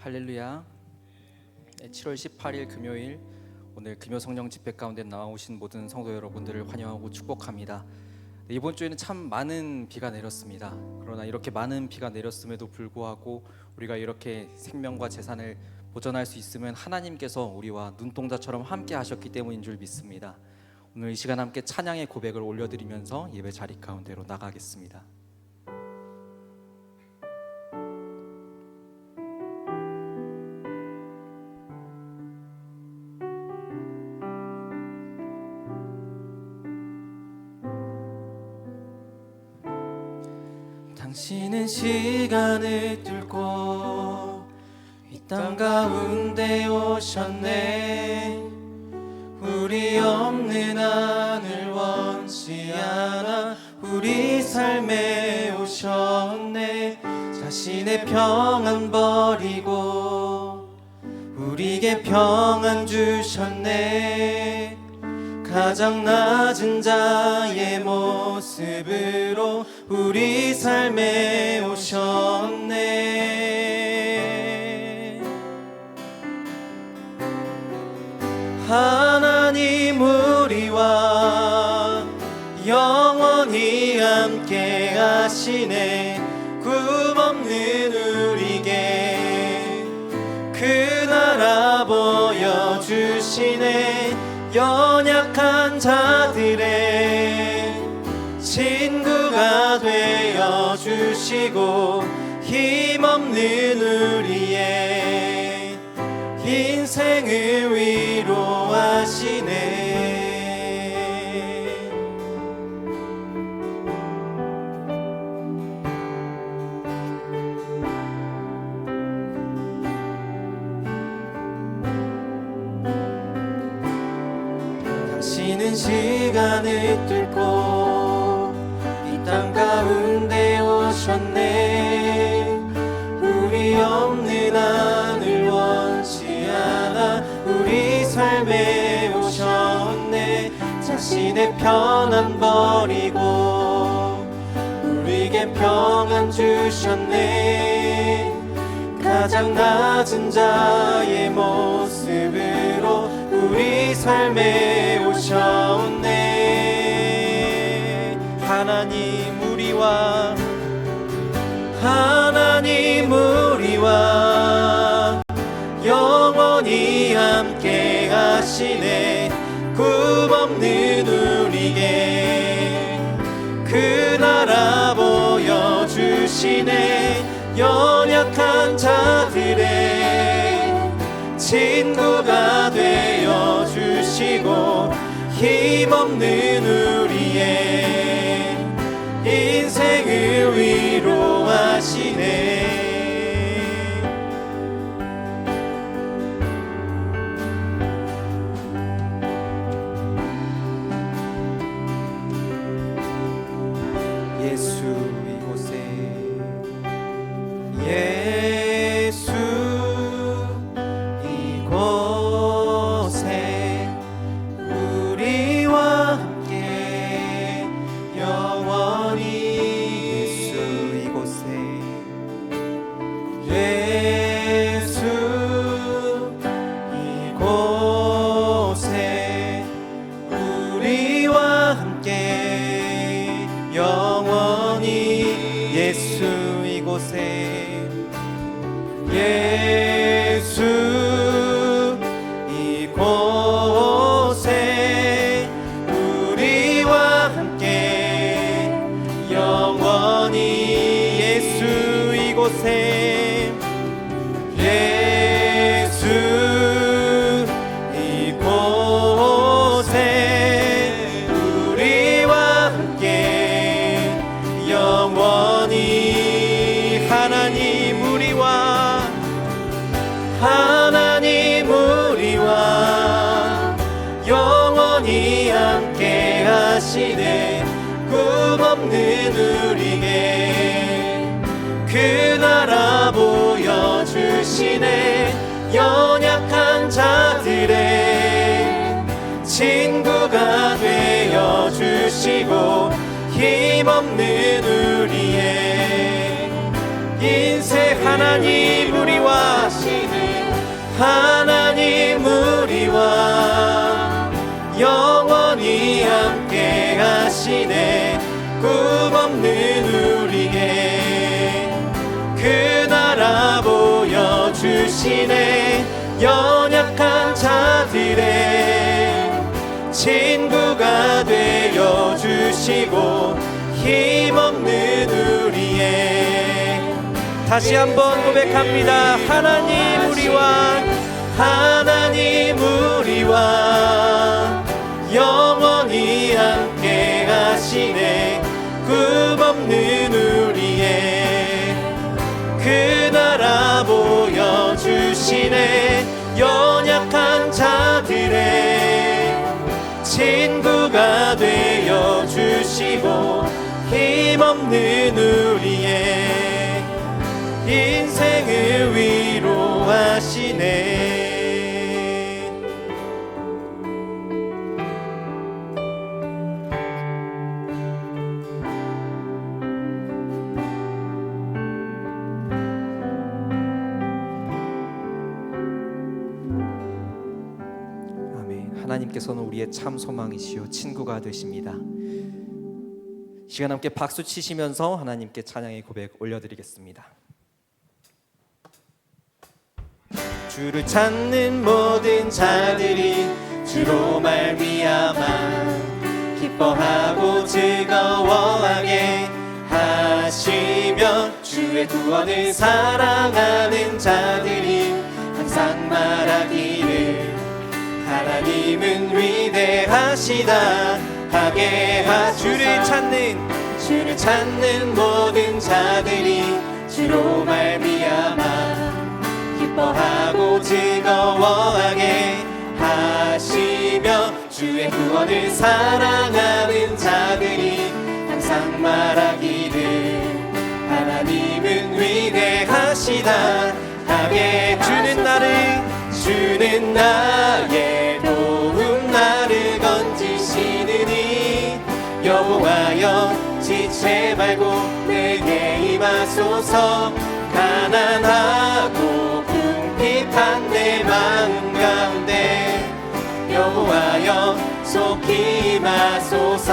할렐루야. 7월 18일 금요일, 오늘 금요 성령 집회 가운데 나오신 모든 성도 여러분들을 환영하고 축복합니다. 이번 주에는 참 많은 비가 내렸습니다. 그러나 이렇게 많은 비가 내렸음에도 불구하고 우리가 이렇게 생명과 재산을 보존할 수 있으면 하나님께서 우리와 눈동자처럼 함께 하셨기 때문인 줄 믿습니다. 오늘 이 시간 함께 찬양의 고백을 올려드리면서 예배 자리 가운데로 나가겠습니다. 당신은 시간을 뚫고 이 땅 가운데 오셨네. 우리 없는 하늘 원치 않아 우리 삶에 오셨네. 자신의 평안 버리고 우리에게 평안 주셨네. 가장 낮은 자의 모습으로 우리 삶에 오셨네. 하나님 우리와 영원히 함께 하시네. 꿈없는 우리에게 그 나라 보여주시네. 연약한 자들의 친구가 되어주시고 힘없는 우리의 인생을 위로하시네. 당신은 시간을 뚫고 이 땅 가운데 오셨네. 우리 없는 하늘 원치 않아 우리 삶에 오셨네. 자신의 편안 버리고 우리에게 평안 주셨네. 가장 낮은 자의 모습으로 우리 삶에 오셨네. 하나님 우리와 영원히 함께 하시네. 꿈없는 우리에게 그 나라 보여주시네. 연약한 자들의 친구가 되어주시고 힘없는 우리의 인생을 위로하시네. 예수 이곳에 우리와 함께 영원히. 예수 이곳에 우리와 함께 영원히. 예수 이곳에 예수 이곳에 우리와 함께 영원히. 예수 이곳에 예수 이곳에 우리와 함께 영원히. 하나님 우리와 영원히 함께 하시네. 꿈없는 우리에게 그 나라 보여주시네. 연약한 자들의 친구가 되어주시고 힘없는 우리의 인생. 하나님 우리와 하나님 우리와 영원히 함께 하시네. 꿈없는 우리에게 그 나라 보여주시네. 연약한 자들의 친구가 되어주시고 힘없는 우리의 다시 한번 고백합니다. 하나님 우리와 영원히 함께 하시네. 꿈없는 우리의 그 나라 보여주시네. 연약한 자들의 친구가 되어주시고 힘없는 우리의 인생을 위로하시네. 하나님께서는 우리의 참 소망이시요 친구가 되십니다. 시간 함께 박수 치시면서 하나님께 찬양의 고백 올려드리겠습니다. 주를 찾는 모든 자들이 주로 말미암아 기뻐하고 즐거워하게 하시며 주의 구원을 사랑하는 자들이 항상 말하기를 하나님은 위대하시다 하게 주를 찾는 모든 자들이 주로 말미암아 기뻐하고 즐거워하게 하시며 주의 구원을 사랑하는 자들이 항상 말하기를 하나님은 위대하시다 하게 주는 나의 도움 나를 건지시느니 여호와여 지체 말고 내게 임하소서. 가난하고 궁핍한 내 마음 가운데 여호와여 속히 임하소서.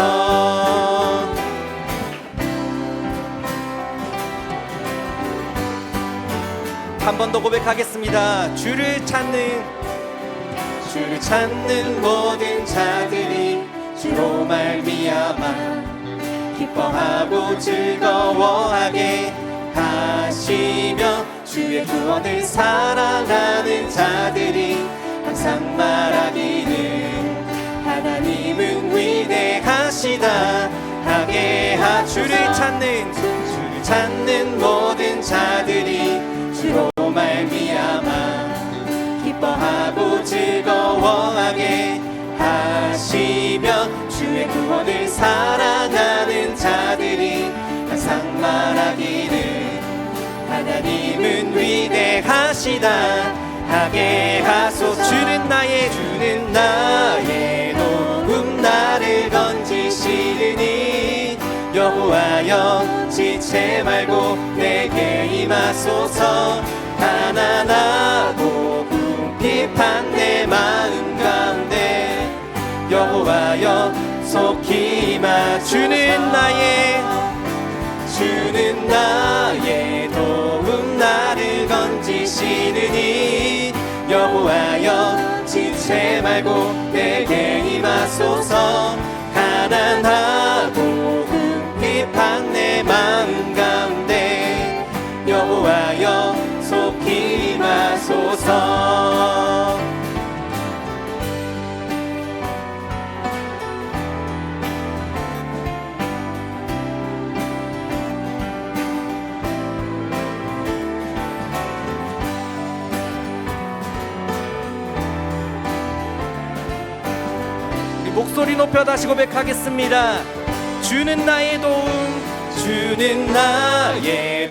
한 번 더 고백하겠습니다. 주를 찾는 모든 자들이 주로 말미암아 기뻐하고 즐거워하게 하시며 주의 구원을 사랑하는 자들이 항상 말하기를 하나님은 위대하시다 하게 주를 찾는 모든 자들이 주로 말미암아 기뻐하고 즐거워하게 하시며 주의 구원을 사랑하는 자들이 항상 말하기를 하나님은 위대하시다 하게 하소서. 주는 나의 도움 나를 건지시느니 여호와여 지체 말고 내게 임하소서. 가난하고 궁핍한 내 마음 가운데 여호와여 속히 임하. 주는 나의 도움 나를 건지시느니 여호와여 지체 말고 내게 임하소서. 가난하고 궁핍한 내 마음 가운데 여호와여 속히 임하소서. 목소리 높여 다시 고백하겠습니다. 주는 나의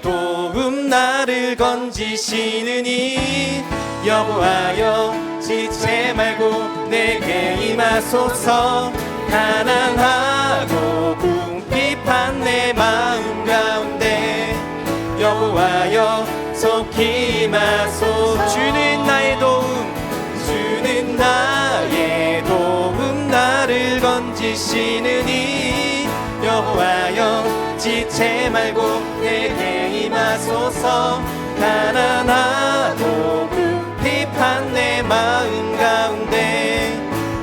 도움 나를 건지시느니 여호와여 지체 말고 내게 임하소서. 가난하고 궁핍한 내 마음 가운데 여호와여 속히 임하소서. 주는 나의 도움 건지시느니 여호와여 지체 말고 내게 임하소서. 가난하고 비판 내 마음 가운데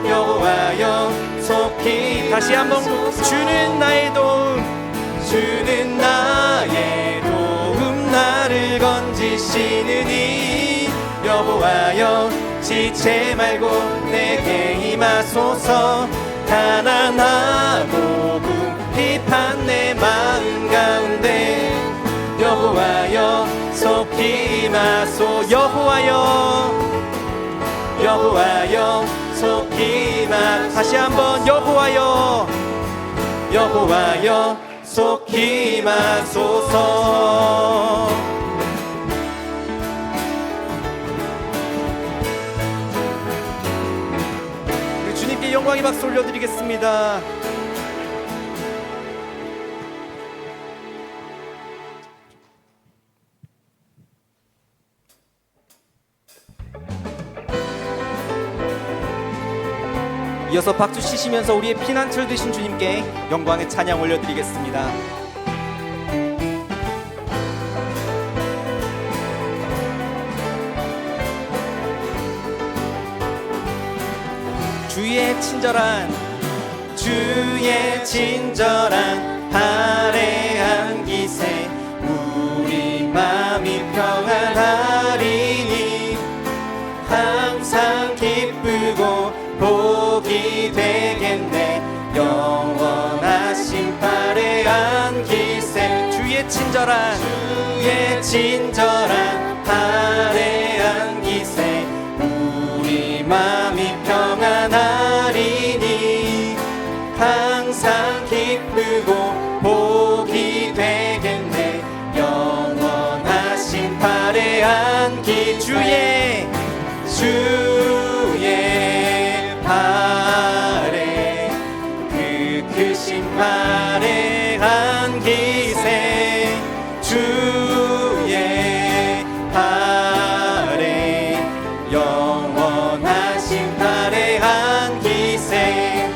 여호와여 속히 다시 한번 주는 나의 도움, 주는 나의 도움, 나를 건지시느니 여호와여 지체 말고 내게 임하소서. 가난하고 비판 내 마음 가운데 여호와여 속히 임하소. 여호와여 속히 임하. 다시 한번 여호와여 속히 임하소서. 주님께 영광의 박수 올려드리겠습니다. 이어서 박수 치시면서 우리의 피난처 되신 주님께 영광의 찬양 올려드리겠습니다. 주의 친절한 발에 안기세 우리 마음이 평안하리니 항상 기쁘고 복이 되겠네. 영원하신 발에 안기세. 주의 친절한 발에 안기세 우리 마음이 평안하리니 항상 기쁘고 복이 되겠네. 영원하신 발에 안기. 주의 발에 그 크신 발에 안기세. 주의 발에 영원하신 발에 안기세.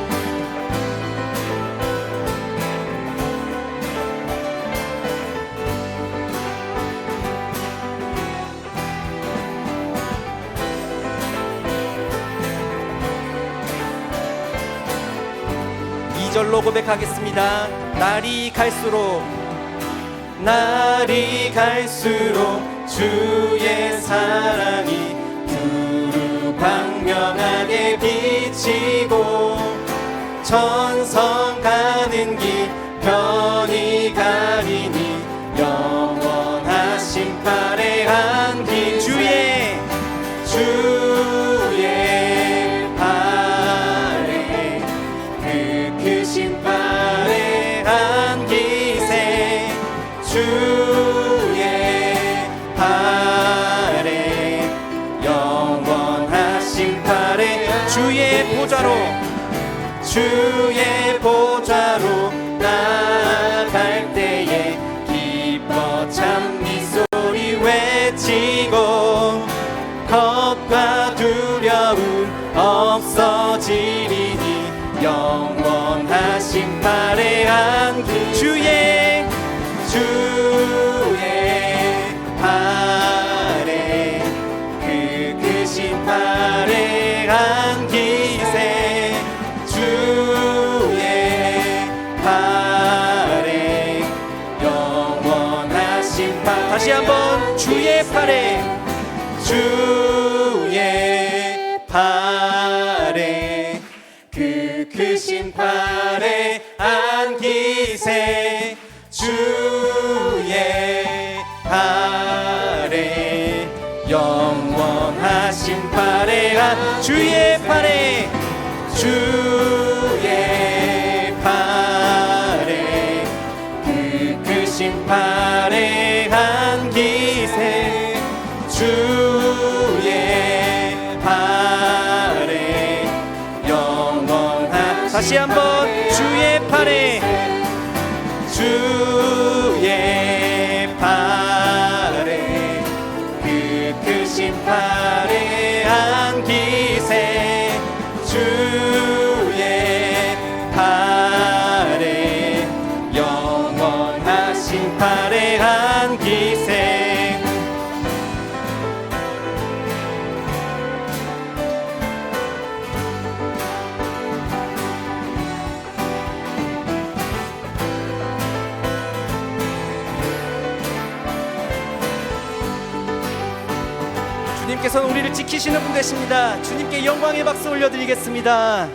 이 절로 고백하겠습니다. 날이 갈수록 주의 사랑이 두루 광명하게 비치고 천성 가는 길 편히 가리니 영원하신 발에 안기. 주의 발에 그 크신 발에 안기세. 주의 발에 영원하신 발에 주의 보좌로 나아갈 때에 기뻐 찬미 소리 외치고 겁과 두려움 없어지리니 영원하신 발에 안기. 주의 발에 그 크신 발에 안기세. 주의 발에 영원하신 발. 다시 한번 주의 발에 그 크신 발에 안기세. 주의 발에 영원하신 발에 주의 발에 그 크신 발에 안기세. 주의 발에 영원한. 다시 한번 주의 발에 그 크신 발에 안기세. 주의 주님께서는 우리를 지키시는 분 되십니다. 주님께 영광의 박수 올려드리겠습니다.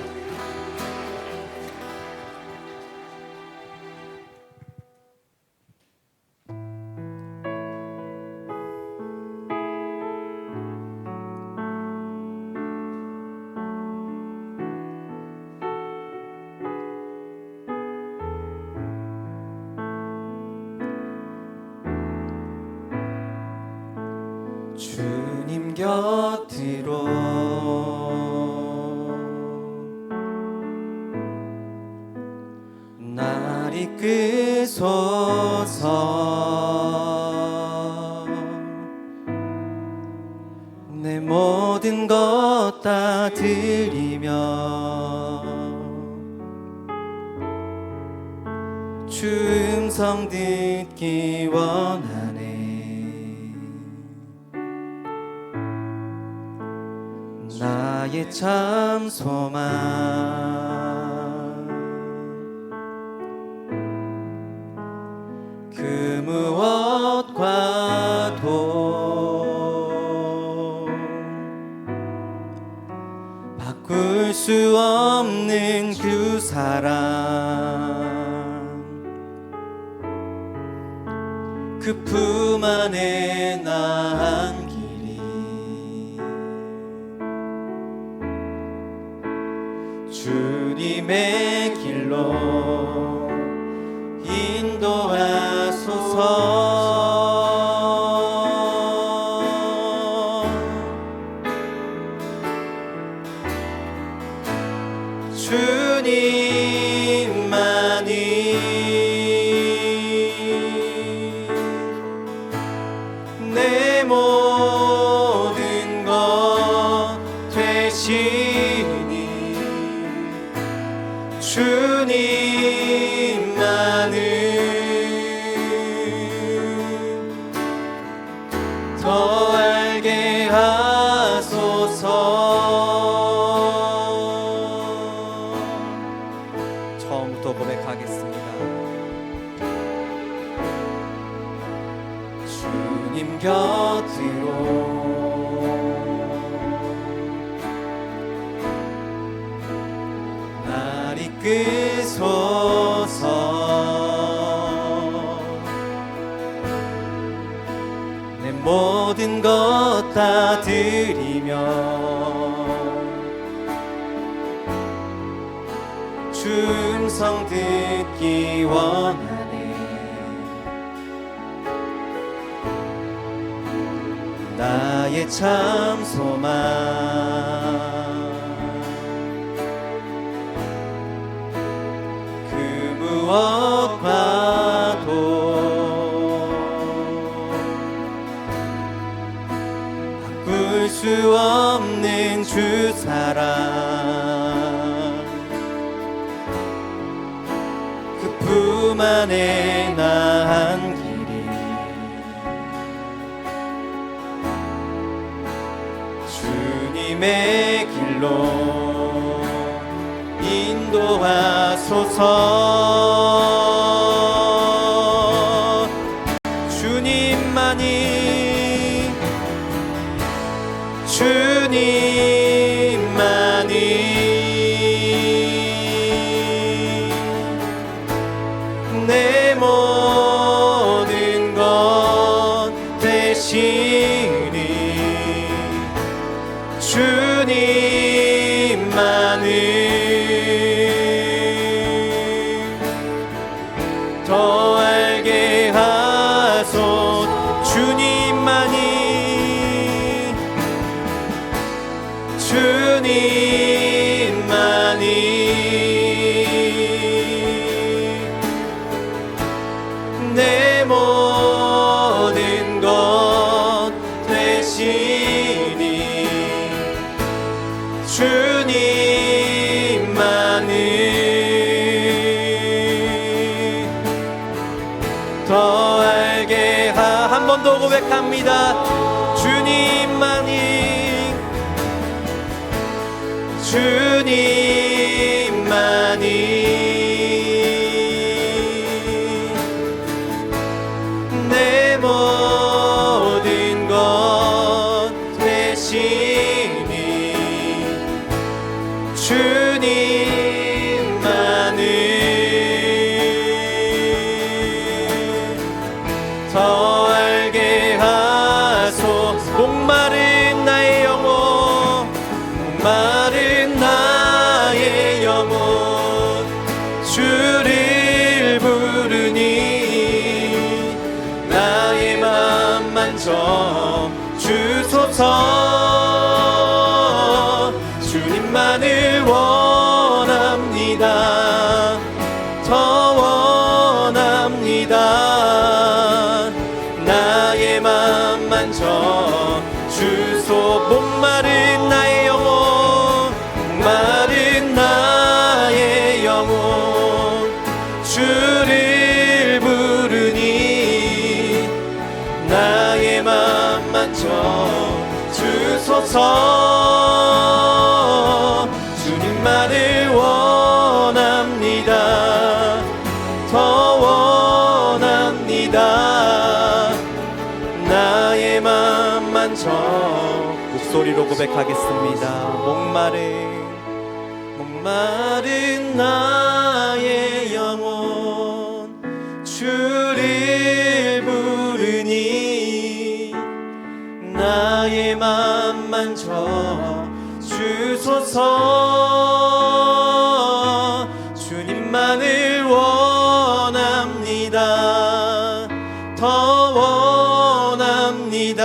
주님 곁으로 날 이끄소서. 내 모든 것 다 드리며 주 음성 듣기 원하네. 나의 참 소망 그 무엇과도 바꿀 수 없는 그 사랑, 그 품 안에 난 길이 주님의 길로 인도하소서. 주님만이 내 모든 것 되시니 주님만은 더 알게 하소서. 처음부터 고백하겠습니다. 주님 곁으로 날 이끄소서. 내 모든 것 다 드리며 주 음성 듣기 원하네. 나의 참 소망 그 무엇과도 바꿀 수 없는 주 사랑, 그 품 안에 난 길이 주님의 길로 인도하소서. 주님만이 내 모든 것 되시니 주님만은 더 알게 하소서. 주님만이 내 모든 것 되시니 주님만은 더 알게 한 번 더 고백합니다. 주님만이 내 모든 것 되시니 만져 주소서. 주님만을 원합니다. 더 원합니다. 나의 맘 만져 주소. 목마른 나의 영혼, 목마른 나의 영혼, 주를 부르니 나의 맘 만져 주소서. 주님만을 원합니다. 더 원합니다. 나의 맘 만져. 목소리로 고백하겠습니다. 목마른 나의 영혼, 주를 부르니 나의 맘 만져 주소서. 주님만을 원합니다. 더 원합니다.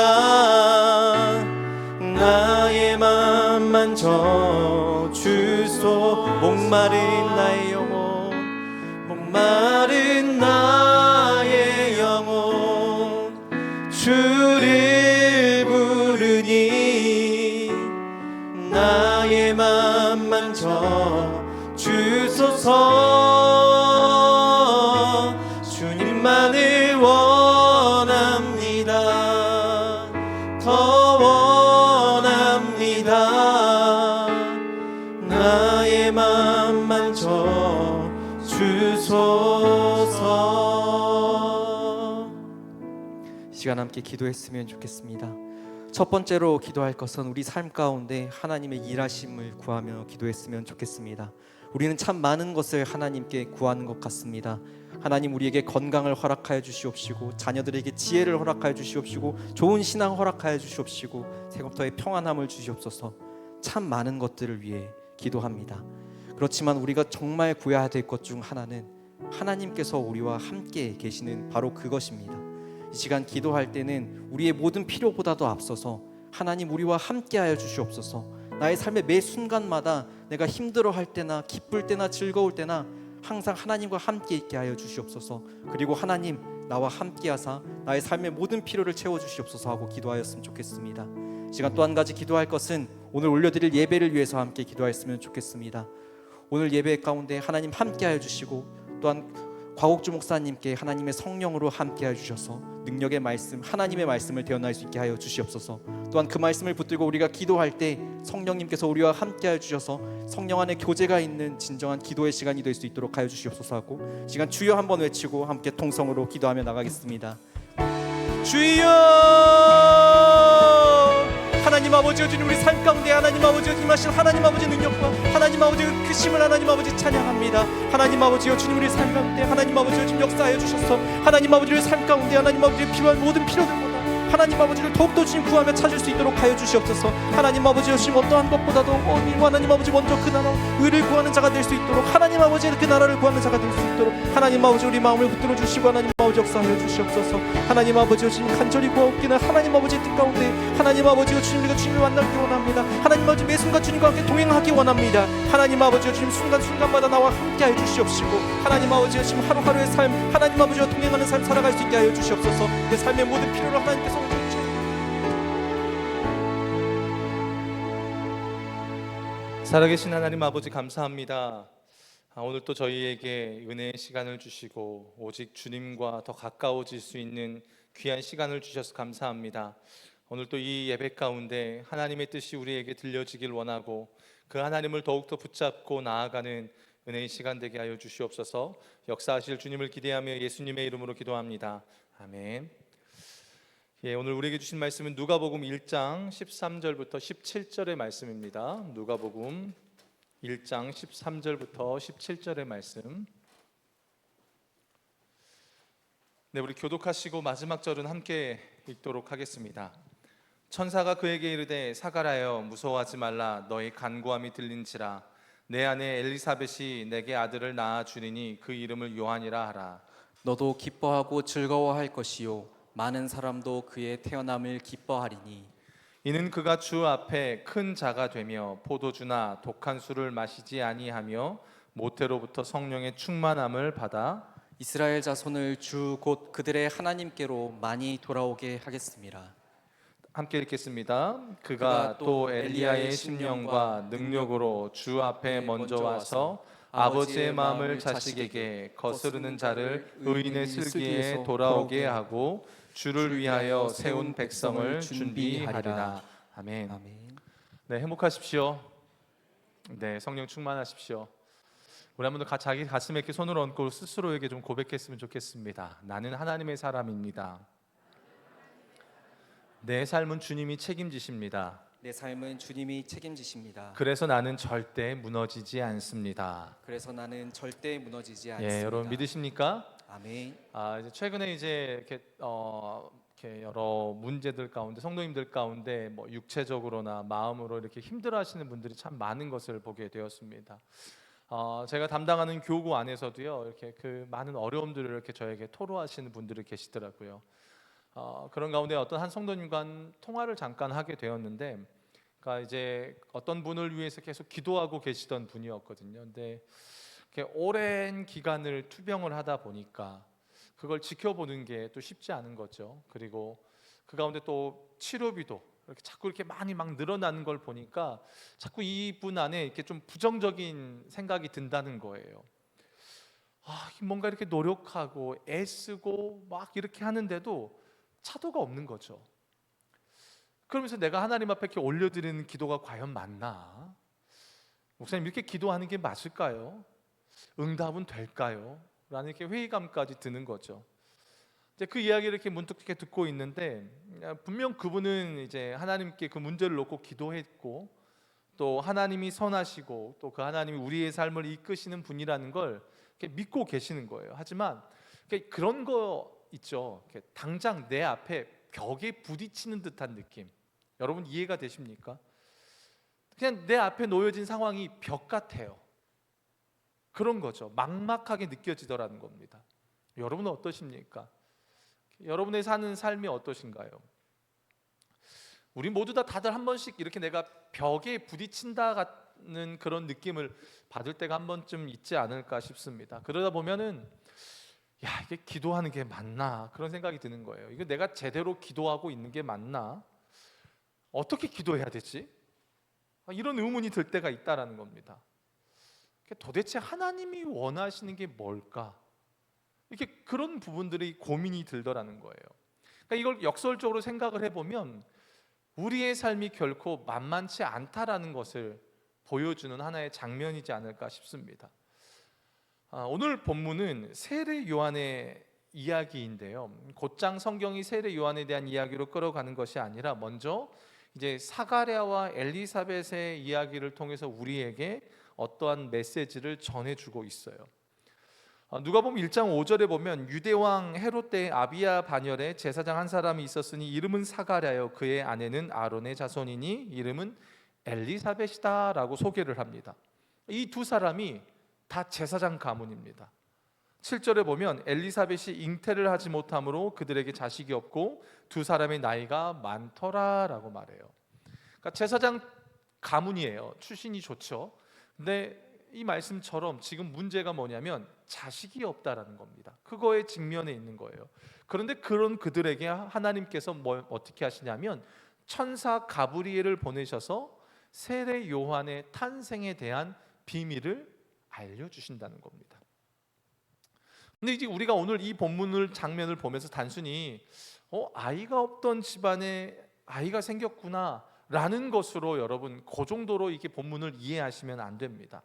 나의 맘 만져 주소. 목마른 나의 영혼, 목마른 나의 영혼, 주를 부르니 나의 맘 만져 주소서. 주님만을 원합니다. 더 원합니다. 나의 맘 만져 주소서. 이 시간 함께 기도했으면 좋겠습니다. 첫 번째로 기도할 것은 우리 삶 가운데 하나님의 일하심을 구하며 기도했으면 좋겠습니다. 우리는 참 많은 것을 하나님께 구하는 것 같습니다. 하나님, 우리에게 건강을 허락하여 주시옵시고, 자녀들에게 지혜를 허락하여 주시옵시고, 좋은 신앙 허락하여 주시옵시고, 새벽부터의 평안함을 주시옵소서. 참 많은 것들을 위해 기도합니다. 그렇지만 우리가 정말 구해야 될 것 중 하나는 하나님께서 우리와 함께 계시는 바로 그것입니다. 이 시간 기도할 때는 우리의 모든 필요보다도 앞서서 하나님, 우리와 함께하여 주시옵소서. 나의 삶의 매 순간마다 내가 힘들어할 때나 기쁠 때나 즐거울 때나 항상 하나님과 함께 있게 하여 주시옵소서. 그리고 하나님, 나와 함께하사 나의 삶의 모든 필요를 채워주시옵소서 하고 기도하였으면 좋겠습니다. 이 시간 또 한 가지 기도할 것은 오늘 올려드릴 예배를 위해서 함께 기도하였으면 좋겠습니다. 오늘 예배 가운데 하나님 함께하여 주시고, 또한 곽옥주 목사님께 하나님의 성령으로 함께하여 주셔서 능력의 말씀, 하나님의 말씀을 대언할 수 있게 하여 주시옵소서. 또한 그 말씀을 붙들고 우리가 기도할 때 성령님께서 우리와 함께하여 주셔서 성령 안에 교제가 있는 진정한 기도의 시간이 될 수 있도록 하여 주시옵소서 하고, 시간 주여 한번 외치고 함께 통성으로 기도하며 나가겠습니다. 주여! 하나님 아버지, 주님, 우리 삶 가운데 하나님 아버지 임하신 하나님 아버지 능력과 하나님 아버지 그 심을 하나님 아버지 찬양합니다. 하나님 아버지여, 주님, 우리 삶 가운데 하나님 아버지여 주님 역사하여 주셔서 하나님 아버지의 삶 가운데 하나님 아버지의 필요한 모든 필요들보다 하나님 아버지를 더욱더 주님 구하며 찾을 수 있도록 하여 주시옵소서. 하나님 아버지여, 주님 어떠한 것보다도 하나님 아버지 먼저 그 나라 의를 구하는 자가 될 수 있도록, 하나님 아버지의 그 나라를 구하는 자가 될 수 있도록 하나님 아버지 우리 마음을 붙들어 주시고 하나님 아버지 역사하여 주시옵소서. 하나님 아버지여, 주님 간절히 구하옵기는 하나님 아버지의 뜻 가운데 하나님 아버지여, 주님, 우리가 주님을 만나기 원합니다. 하나님 아버지 매 순간 주님과 함께 동행하기 원합니다. 하나님 아버지여, 주님 순간순간마다 나와 함께하여 주시옵시고, 하나님 아버지여, 지금 하루하루의 삶 하나님 아버지와 동행하는 삶 살아갈 수 있게 하여 주시옵소서. 내 삶의 모든 필요를 하나님께서 살아계신 하나님 아버지, 감사합니다. 오늘 또 저희에게 은혜의 시간을 주시고 오직 주님과 더 가까워질 수 있는 귀한 시간을 주셔서 감사합니다. 오늘 또 이 예배 가운데 하나님의 뜻이 우리에게 들려지길 원하고 그 하나님을 더욱더 붙잡고 나아가는 은혜의 시간 되게 하여 주시옵소서. 역사하실 주님을 기대하며 예수님의 이름으로 기도합니다. 아멘. 오늘 우리에게 주신 말씀은 누가복음 1장 13절부터 17절의 말씀입니다. 누가복음 1장 13절부터 17절의 말씀. 네, 우리 교독하시고 마지막 절은 함께 읽도록 하겠습니다. 천사가 그에게 이르되 사가라여 무서워하지 말라. 너희 간구함이 들린지라. 내 아내 엘리사벳이 내게 아들을 낳아 주리니 그 이름을 요한이라 하라. 너도 기뻐하고 즐거워할 것이요 많은 사람도 그의 태어남을 기뻐하리니 이는 그가 주 앞에 큰 자가 되며 포도주나 독한 술을 마시지 아니하며 모태로부터 성령의 충만함을 받아 이스라엘 자손을 주 곧 그들의 하나님께로 많이 돌아오게 하겠습니다. 함께 읽겠습니다. 그가 또 엘리야의 심령과 능력으로 주 앞에 먼저 와서 아버지의 마음을 자식에게 거스르는 자를 의인의 슬기에 돌아오게 하고 주를 위하여 세운 백성을 준비하리라. 아멘. 아멘. 네, 행복하십시오. 네, 성령 충만하십시오. 우리 한번 더 자기 가슴에 이렇게 손을 얹고 스스로에게 좀 고백했으면 좋겠습니다. 나는 하나님의 사람입니다. 내 삶은 주님이 책임지십니다. 내 삶은 주님이 책임지십니다. 그래서 나는 절대 무너지지 않습니다. 그래서 나는 절대 무너지지 않습니다. 예, 여러분 믿으십니까? 아멘. 이제 최근에 이제 이렇게 여러 문제들 가운데 성도님들 가운데 뭐 육체적으로나 마음으로 이렇게 힘들어하시는 분들이 참 많은 것을 보게 되었습니다. 제가 담당하는 교구 안에서도요, 이렇게 그 많은 어려움들을 이렇게 저에게 토로하시는 분들이 계시더라고요. 그런 가운데 어떤 한 성도님과 통화를 잠깐 하게 되었는데, 그러니까 이제 어떤 분을 위해서 계속 기도하고 계시던 분이었거든요. 근데 이렇게 오랜 기간을 투병을 하다 보니까 그걸 지켜보는 게 또 쉽지 않은 거죠. 그리고 그 가운데 또 치료비도 이렇게 자꾸 이렇게 많이 막 늘어나는 걸 보니까 자꾸 이분 안에 이렇게 좀 부정적인 생각이 든다는 거예요. 뭔가 이렇게 노력하고 애쓰고 막 이렇게 하는데도 차도가 없는 거죠. 그러면서 내가 하나님 앞에 이렇게 올려드리는 기도가 과연 맞나? 목사님, 이렇게 기도하는 게 맞을까요? 응답은 될까요? 라는 이렇게 회의감까지 드는 거죠. 이제 그 이야기를 이렇게 문득 이렇게 듣고 있는데, 분명 그분은 이제 하나님께 그 문제를 놓고 기도했고, 또 하나님이 선하시고 또 그 하나님이 우리의 삶을 이끄시는 분이라는 걸 이렇게 믿고 계시는 거예요. 하지만 그런 거 있죠. 당장 내 앞에 벽에 부딪히는 듯한 느낌. 여러분 이해가 되십니까? 그냥 내 앞에 놓여진 상황이 벽 같아요. 그런 거죠. 막막하게 느껴지더라는 겁니다. 여러분은 어떠십니까? 여러분의 사는 삶이 어떠신가요? 우리 모두 다들 한 번씩 이렇게 내가 벽에 부딪힌다는 그런 느낌을 받을 때가 한 번쯤 있지 않을까 싶습니다. 그러다 보면은 이게 기도하는 게 맞나 그런 생각이 드는 거예요. 이거 내가 제대로 기도하고 있는 게 맞나? 어떻게 기도해야 되지? 이런 의문이 들 때가 있다라는 겁니다. 도대체 하나님이 원하시는 게 뭘까? 이렇게 그런 부분들이 고민이 들더라는 거예요. 그러니까 이걸 역설적으로 생각을 해보면 우리의 삶이 결코 만만치 않다라는 것을 보여주는 하나의 장면이지 않을까 싶습니다. 오늘 본문은 세례 요한의 이야기인데요. 곧장 성경이 세례 요한에 대한 이야기로 끌어가는 것이 아니라 먼저 이제 사가랴와 엘리사벳의 이야기를 통해서 우리에게 어떠한 메시지를 전해주고 있어요. 누가복음 1장 5절에 보면 유대왕 헤롯 때 아비야 반열에 제사장 한 사람이 있었으니 이름은 사가랴요 그의 아내는 아론의 자손이니 이름은 엘리사벳이다라고 소개를 합니다. 이 두 사람이 다 제사장 가문입니다. 7절에 보면 엘리사벳이 잉태를 하지 못함으로 그들에게 자식이 없고 두 사람의 나이가 많더라라고 말해요. 그러니까 제사장 가문이에요. 출신이 좋죠. 근데 이 말씀처럼 지금 문제가 뭐냐면 자식이 없다라는 겁니다. 그거에 직면해 있는 거예요. 그런데 그런 그들에게 하나님께서 어떻게 하시냐면 천사 가브리엘을 보내셔서 세례 요한의 탄생에 대한 비밀을 알려주신다는 겁니다. 근데 이제 우리가 오늘 이 본문을 장면을 보면서 단순히 아이가 없던 집안에 아이가 생겼구나 라는 것으로 여러분 그 정도로 이렇게 본문을 이해하시면 안 됩니다.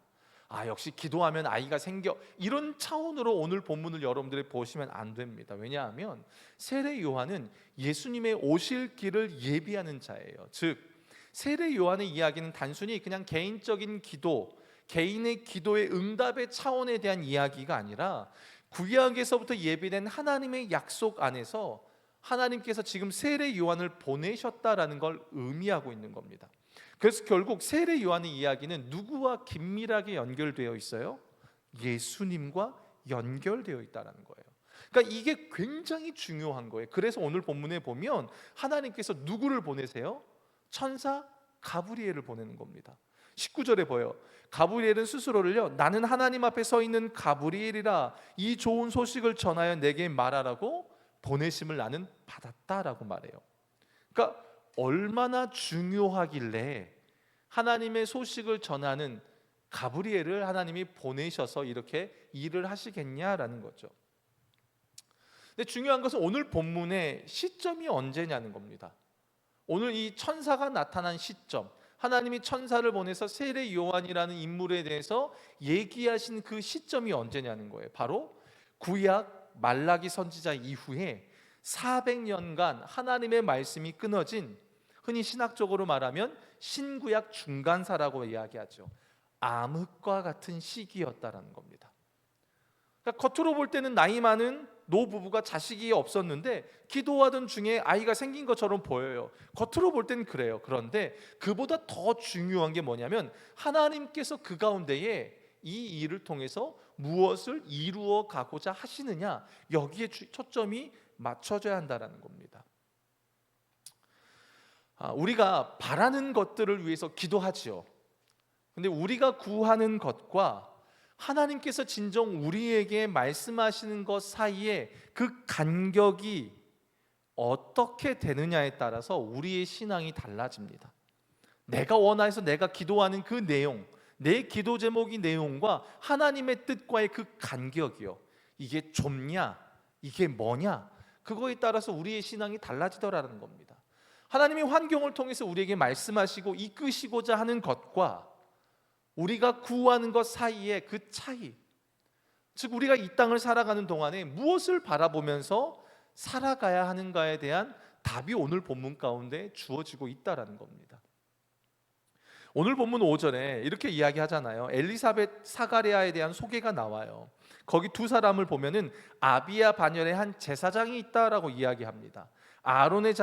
역시 기도하면 아이가 생겨 이런 차원으로 오늘 본문을 여러분들이 보시면 안 됩니다. 왜냐하면 세례 요한은 예수님의 오실 길을 예비하는 자예요. 즉 세례 요한의 이야기는 단순히 그냥 개인적인 기도, 개인의 기도의 응답의 차원에 대한 이야기가 아니라 구약에서부터 예비된 하나님의 약속 안에서 하나님께서 지금 세례 요한을 보내셨다라는 걸 의미하고 있는 겁니다. 그래서 결국 세례 요한의 이야기는 누구와 긴밀하게 연결되어 있어요? 예수님과 연결되어 있다는 거예요. 그러니까 이게 굉장히 중요한 거예요. 그래서 오늘 본문에 보면 하나님께서 누구를 보내세요? 천사 가브리엘을 보내는 겁니다. 19절에 보여. 가브리엘은 스스로를요, 나는 하나님 앞에 서 있는 가브리엘이라, 이 좋은 소식을 전하여 내게 말하라고 보내심을 나는 받았다라고 말해요. 그러니까 얼마나 중요하길래 하나님의 소식을 전하는 가브리엘을 하나님이 보내셔서 이렇게 일을 하시겠냐라는 거죠. 근데 중요한 것은 오늘 본문의 시점이 언제냐는 겁니다. 오늘 이 천사가 나타난 시점, 하나님이 천사를 보내서 세례 요한이라는 인물에 대해서 얘기하신 그 시점이 언제냐는 거예요. 바로 구약 말라기 선지자 이후에 400년간 하나님의 말씀이 끊어진, 흔히 신학적으로 말하면 신구약 중간사라고 이야기하죠. 암흑과 같은 시기였다라는 겁니다. 그러니까 겉으로 볼 때는 나이 많은 노부부가 자식이 없었는데 기도하던 중에 아이가 생긴 것처럼 보여요. 겉으로 볼 때는 그래요. 그런데 그보다 더 중요한 게 뭐냐면 하나님께서 그 가운데에 이 일을 통해서 무엇을 이루어 가고자 하시느냐, 여기에 초점이 맞춰져야 한다는 겁니다. 우리가 바라는 것들을 위해서 기도하지요. 근데 우리가 구하는 것과 하나님께서 진정 우리에게 말씀하시는 것 사이에 그 간격이 어떻게 되느냐에 따라서 우리의 신앙이 달라집니다. 내가 원해서 내가 기도하는 그 내용, 내 기도 제목의 내용과 하나님의 뜻과의 그 간격이요, 이게 좁냐, 이게 뭐냐, 그거에 따라서 우리의 신앙이 달라지더라는 겁니다. 하나님이 환경을 통해서 우리에게 말씀하시고 이끄시고자 하는 것과 우리가 구하는 것 사이의 그 차이, 즉 우리가 이 땅을 살아가는 동안에 무엇을 바라보면서 살아가야 하는가에 대한 답이 오늘 본문 가운데 주어지고 있다라는 겁니다. 오늘 본문 5절에 이렇게 이야기하잖아요. 엘리사벳, 사가랴에 대한 소개가 나와요. 거기 두 사람을 보면은 아비야 반열에 한 제사장이 있다라고 이야기합니다. 아론의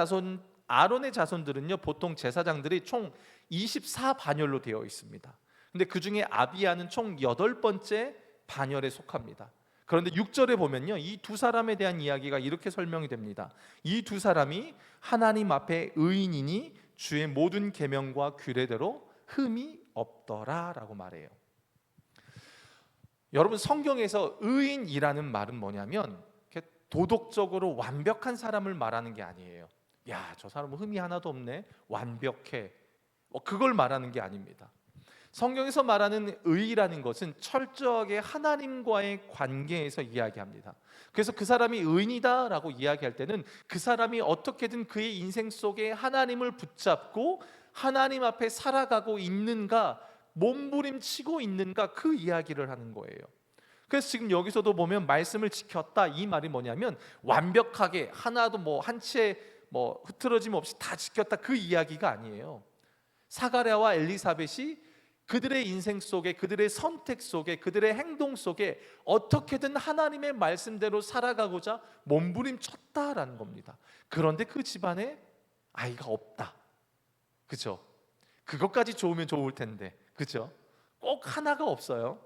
자손들은요, 보통 제사장들이 총 24반열로 되어 있습니다. 근데 그 중에 아비야는 총 8번째 반열에 속합니다. 그런데 6절에 보면요, 이 두 사람에 대한 이야기가 이렇게 설명이 됩니다. 이 두 사람이 하나님 앞에 의인이니 주의 모든 계명과 규례대로 흠이 없더라라고 말해요. 여러분, 성경에서 의인이라는 말은 뭐냐면 도덕적으로 완벽한 사람을 말하는 게 아니에요. 야, 저 사람은 흠이 하나도 없네, 완벽해, 그걸 말하는 게 아닙니다. 성경에서 말하는 의라는 것은 철저하게 하나님과의 관계에서 이야기합니다. 그래서 그 사람이 의인이다라고 이야기할 때는 그 사람이 어떻게든 그의 인생 속에 하나님을 붙잡고 하나님 앞에 살아가고 있는가, 몸부림치고 있는가, 그 이야기를 하는 거예요. 그래서 지금 여기서도 보면 말씀을 지켰다, 이 말이 뭐냐면 완벽하게 하나도 한 채 흐트러짐 없이 다 지켰다, 그 이야기가 아니에요. 사가랴와 엘리사벳이 그들의 인생 속에, 그들의 선택 속에, 그들의 행동 속에 어떻게든 하나님의 말씀대로 살아가고자 몸부림쳤다라는 겁니다. 그런데 그 집안에 아이가 없다. 그죠? 그것까지 좋으면 좋을 텐데, 그죠? 꼭 하나가 없어요.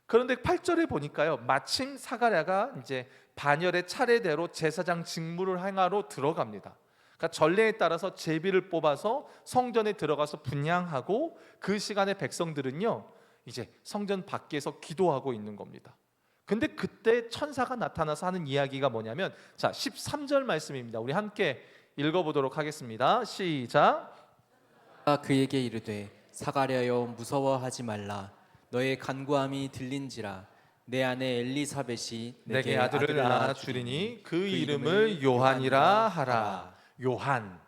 그런데 8절에 보니까요, 마침 사가랴가 이제 반열의 차례대로 제사장 직무를 행하러 들어갑니다. 그러니까 전례에 따라서 제비를 뽑아서 성전에 들어가서 분향하고, 그 시간에 백성들은요 이제 성전 밖에서 기도하고 있는 겁니다. 근데 그때 천사가 나타나서 하는 이야기가 뭐냐면, 자, 13절 말씀입니다. 우리 함께 읽어보도록 하겠습니다. 시작. 그에게 이르되 사가랴여 무서워하지 말라. 너의 간구함이 들린지라. 내 아내 엘리사벳이 내게 아들을 낳아 주리니 그 이름을 요한이라 하라. 요한,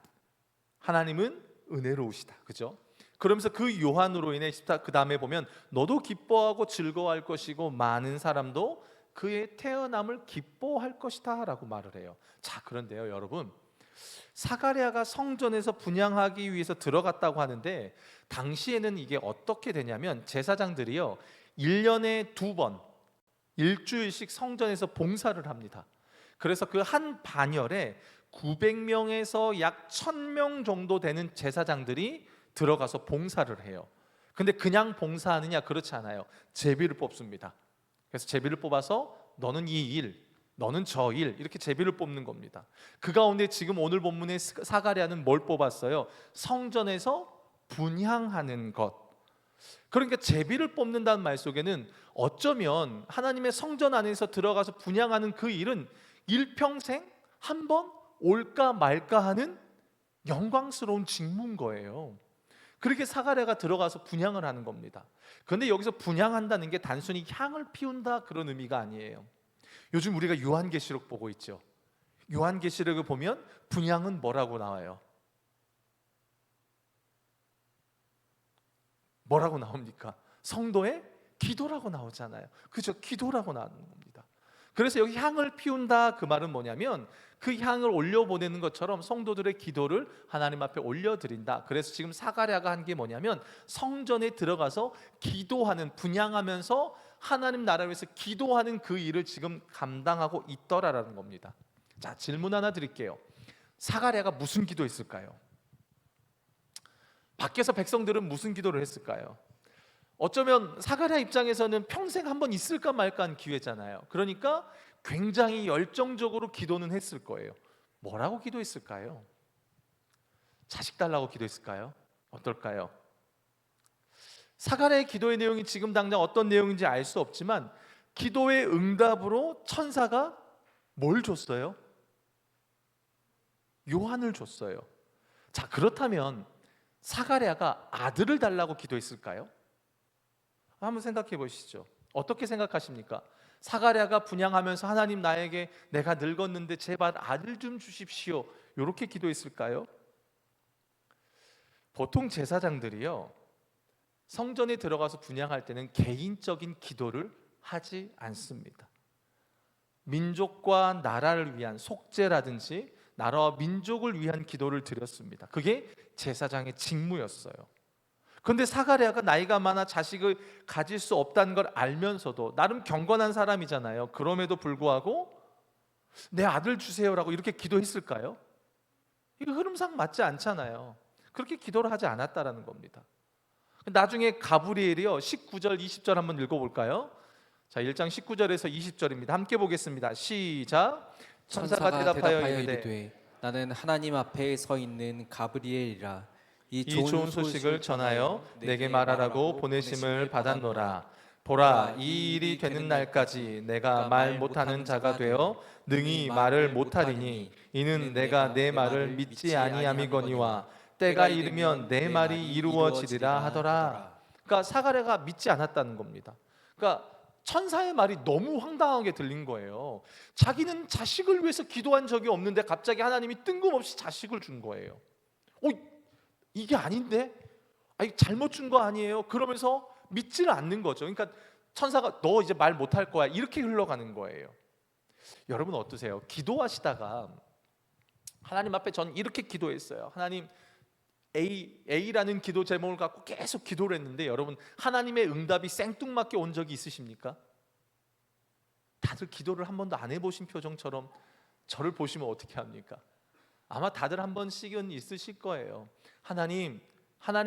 하나님은 은혜로우시다, 그죠? 그러면서 그 요한으로 인해 그 다음에 보면 너도 기뻐하고 즐거워할 것이고 많은 사람도 그의 태어남을 기뻐할 것이다 라고 말을 해요. 자, 그런데요 여러분, 사가랴가 성전에서 분향하기 위해서 들어갔다고 하는데, 당시에는 이게 어떻게 되냐면 제사장들이요 1년에 2번 일주일씩 성전에서 봉사를 합니다. 그래서 그 한 반열에 900명에서 약 1000명 정도 되는 제사장들이 들어가서 봉사를 해요. 근데 그냥 봉사하느냐? 그렇지 않아요. 제비를 뽑습니다. 그래서 제비를 뽑아서 너는 이 일, 너는 저 일, 이렇게 제비를 뽑는 겁니다. 그 가운데 지금 오늘 본문의 사가랴는 뭘 뽑았어요? 성전에서 분향하는 것. 그러니까 제비를 뽑는다는 말 속에는 어쩌면 하나님의 성전 안에서 들어가서 분향하는 그 일은 일평생 한 번 올까 말까 하는 영광스러운 직무인 거예요. 그렇게 사가랴가 들어가서 분향을 하는 겁니다. 그런데 여기서 분향한다는 게 단순히 향을 피운다 그런 의미가 아니에요. 요즘 우리가 요한계시록 보고 있죠. 요한계시록을 보면 분향은 뭐라고 나와요? 뭐라고 나옵니까? 성도의 기도라고 나오잖아요. 그죠? 기도라고 나오는 겁니다. 그래서 여기 향을 피운다 그 말은 뭐냐면 그 향을 올려보내는 것처럼 성도들의 기도를 하나님 앞에 올려드린다. 그래서 지금 사가랴가 한 게 뭐냐면 성전에 들어가서 기도하는, 분향하면서 하나님 나라를 위해서 기도하는 그 일을 지금 감당하고 있더라라는 겁니다. 자, 질문 하나 드릴게요. 사가랴가 무슨 기도했을까요? 밖에서 백성들은 무슨 기도를 했을까요? 어쩌면 사가랴 입장에서는 평생 한번 있을까 말까 한 기회잖아요. 그러니까 굉장히 열정적으로 기도는 했을 거예요. 뭐라고 기도했을까요? 자식 달라고 기도했을까요? 어떨까요? 사가랴의 기도의 내용이 지금 당장 어떤 내용인지 알 수 없지만 기도의 응답으로 천사가 뭘 줬어요? 요한을 줬어요. 자, 그렇다면 사가랴가 아들을 달라고 기도했을까요? 한번 생각해 보시죠. 어떻게 생각하십니까? 사가랴가 분향하면서 하나님 나에게 내가 늙었는데 제발 아들 좀 주십시오, 이렇게 기도했을까요? 보통 제사장들이요, 성전에 들어가서 분향할 때는 개인적인 기도를 하지 않습니다. 민족과 나라를 위한 속죄라든지 나라와 민족을 위한 기도를 드렸습니다. 그게 제사장의 직무였어요. 그런데 사가랴가 나이가 많아 자식을 가질 수 없다는 걸 알면서도 나름 경건한 사람이잖아요. 그럼에도 불구하고 내 아들 주세요라고 이렇게 기도했을까요? 이거 흐름상 맞지 않잖아요. 그렇게 기도를 하지 않았다라는 겁니다. 나중에 가브리엘이요 19절 20절 한번 읽어볼까요? 자, 1장 19절에서 20절입니다. 함께 보겠습니다. 시작. 천사가 대답하여 이르되 나는 하나님 앞에 서 있는 가브리엘이라. 이 좋은 소식을 전하여 내게 말하라고 보내심을 받았노라. 보라, 이 일이 되는 날까지 내가 말 못하는 자가 되어 능히 말을 못하리니 이는 내가 내 말을 믿지 아니함이거니와 때가 이르면 내 말이 이루어지리라 하더라. 그러니까 사가랴가 믿지 않았다는 겁니다. 그러니까 천사의 말이 너무 황당하게 들린 거예요. 자기는 자식을 위해서 기도한 적이 없는데 갑자기 하나님이 뜬금없이 자식을 준 거예요. 이게 아닌데? 아니, 잘못 준 거 아니에요? 그러면서 믿지를 않는 거죠. 그러니까 천사가 너 이제 말 못할 거야, 이렇게 흘러가는 거예요. 여러분 어떠세요? 기도하시다가 하나님 앞에 전 이렇게 기도했어요. 하나님, A라는 기도 제목을 갖고 계속 기도를 했는데 여러분 하나님의 응답이 생뚱맞게 온 적이 있으십니까? 다들 기도를 한 번도 안 해보신 표정처럼 저를 보시면 어떻게 합니까? 아마 다들 한 번씩은 있으실 거예요. 하나님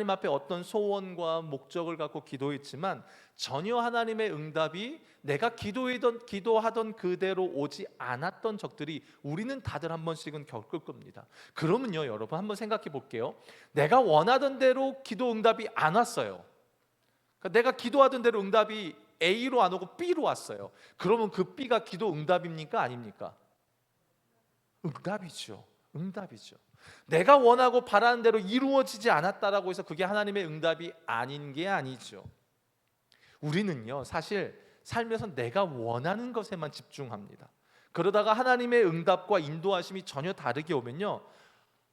앞에 어떤 소원과 목적을 갖고 기도했지만 전혀 하나님의 응답이 내가 기도하던 그대로 오지 않았던 적들이 우리는 다들 한 번씩은 겪을 겁니다. 그러면요, 여러분 한번 생각해 볼게요. 내가 원하던 대로 기도 응답이 안 왔어요. 그러니까 내가 기도하던 대로 응답이 A로 안 오고 B로 왔어요. 그러면 그 B가 기도 응답입니까? 아닙니까? 응답이죠. 응답이죠. 내가 원하고 바라는 대로 이루어지지 않았다라고 해서 그게 하나님의 응답이 아닌 게 아니죠. 우리는요, 사실 살면서 내가 원하는 것에만 집중합니다. 그러다가 하나님의 응답과 인도하심이 전혀 다르게 오면요,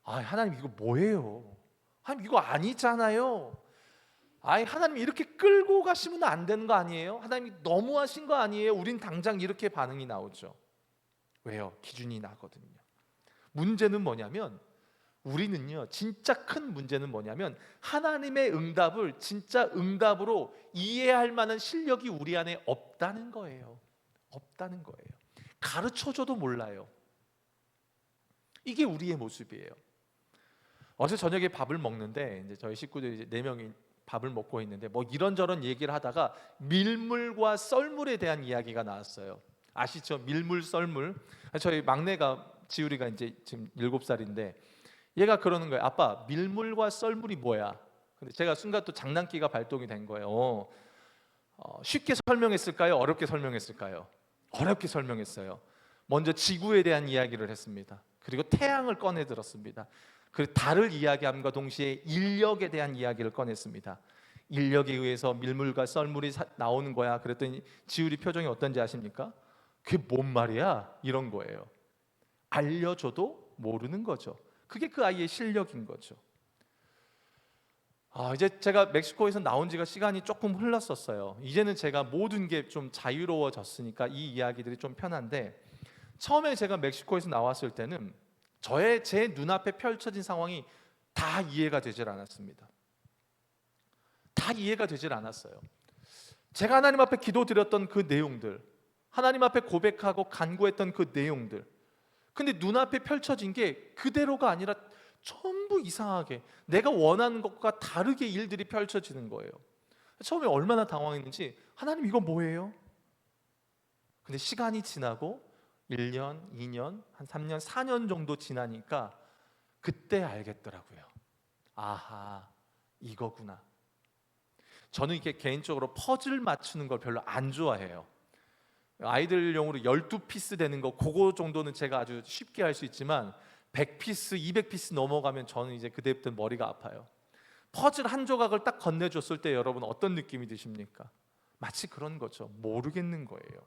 하나님 이거 뭐예요? 하나님 이거 아니잖아요. 하나님 이렇게 끌고 가시면 안 되는 거 아니에요? 하나님이 너무하신 거 아니에요? 우린 당장 이렇게 반응이 나오죠. 왜요? 기준이 나거든요. 문제는 뭐냐면 우리는요, 진짜 큰 문제는 뭐냐면 하나님의 응답을 진짜 응답으로 이해할 만한 실력이 우리 안에 없다는 거예요. 없다는 거예요. 가르쳐줘도 몰라요. 이게 우리의 모습이에요. 어제 저녁에 밥을 먹는데 이제 저희 식구들 이제 4명이 밥을 먹고 있는데 뭐 이런저런 얘기를 하다가 밀물과 썰물에 대한 이야기가 나왔어요. 아시죠? 밀물 썰물. 저희 막내가 지우리가 이제 지금 7살인데 얘가 그러는 거예요. 아빠, 밀물과 썰물이 뭐야? 근데 제가 순간 또 장난기가 발동이 된 거예요. 쉽게 설명했을까요? 어렵게 설명했을까요? 어렵게 설명했어요. 먼저 지구에 대한 이야기를 했습니다. 그리고 태양을 꺼내 들었습니다. 그리고 달을 이야기함과 동시에 인력에 대한 이야기를 꺼냈습니다. 인력에 의해서 밀물과 썰물이 나오는 거야. 그랬더니 지우리 표정이 어떤지 아십니까? 그게 뭔 말이야? 이런 거예요. 알려줘도 모르는 거죠. 그게 그 아이의 실력인 거죠. 이제 제가 멕시코에서 나온 지가 시간이 조금 흘렀었어요. 이제는 제가 모든 게 좀 자유로워졌으니까 이 이야기들이 좀 편한데, 처음에 제가 멕시코에서 나왔을 때는 제 눈앞에 펼쳐진 상황이 다 이해가 되질 않았습니다. 다 이해가 되질 않았어요. 제가 하나님 앞에 기도드렸던 그 내용들, 하나님 앞에 고백하고 간구했던 그 내용들, 근데 눈앞에 펼쳐진 게 그대로가 아니라 전부 이상하게 내가 원하는 것과 다르게 일들이 펼쳐지는 거예요. 처음에 얼마나 당황했는지, 하나님 이거 뭐예요? 근데 시간이 지나고 1년, 2년, 한 3년, 4년 정도 지나니까 그때 알겠더라고요. 아하, 이거구나. 저는 이게 개인적으로 퍼즐 맞추는 걸 별로 안 좋아해요. 아이들용으로 12피스 되는 거, 그거 정도는 제가 아주 쉽게 할 수 있지만 100피스, 200피스 넘어가면 저는 이제 그때부터 머리가 아파요. 퍼즐 한 조각을 딱 건네줬을 때 여러분 어떤 느낌이 드십니까? 마치 그런 거죠. 모르겠는 거예요.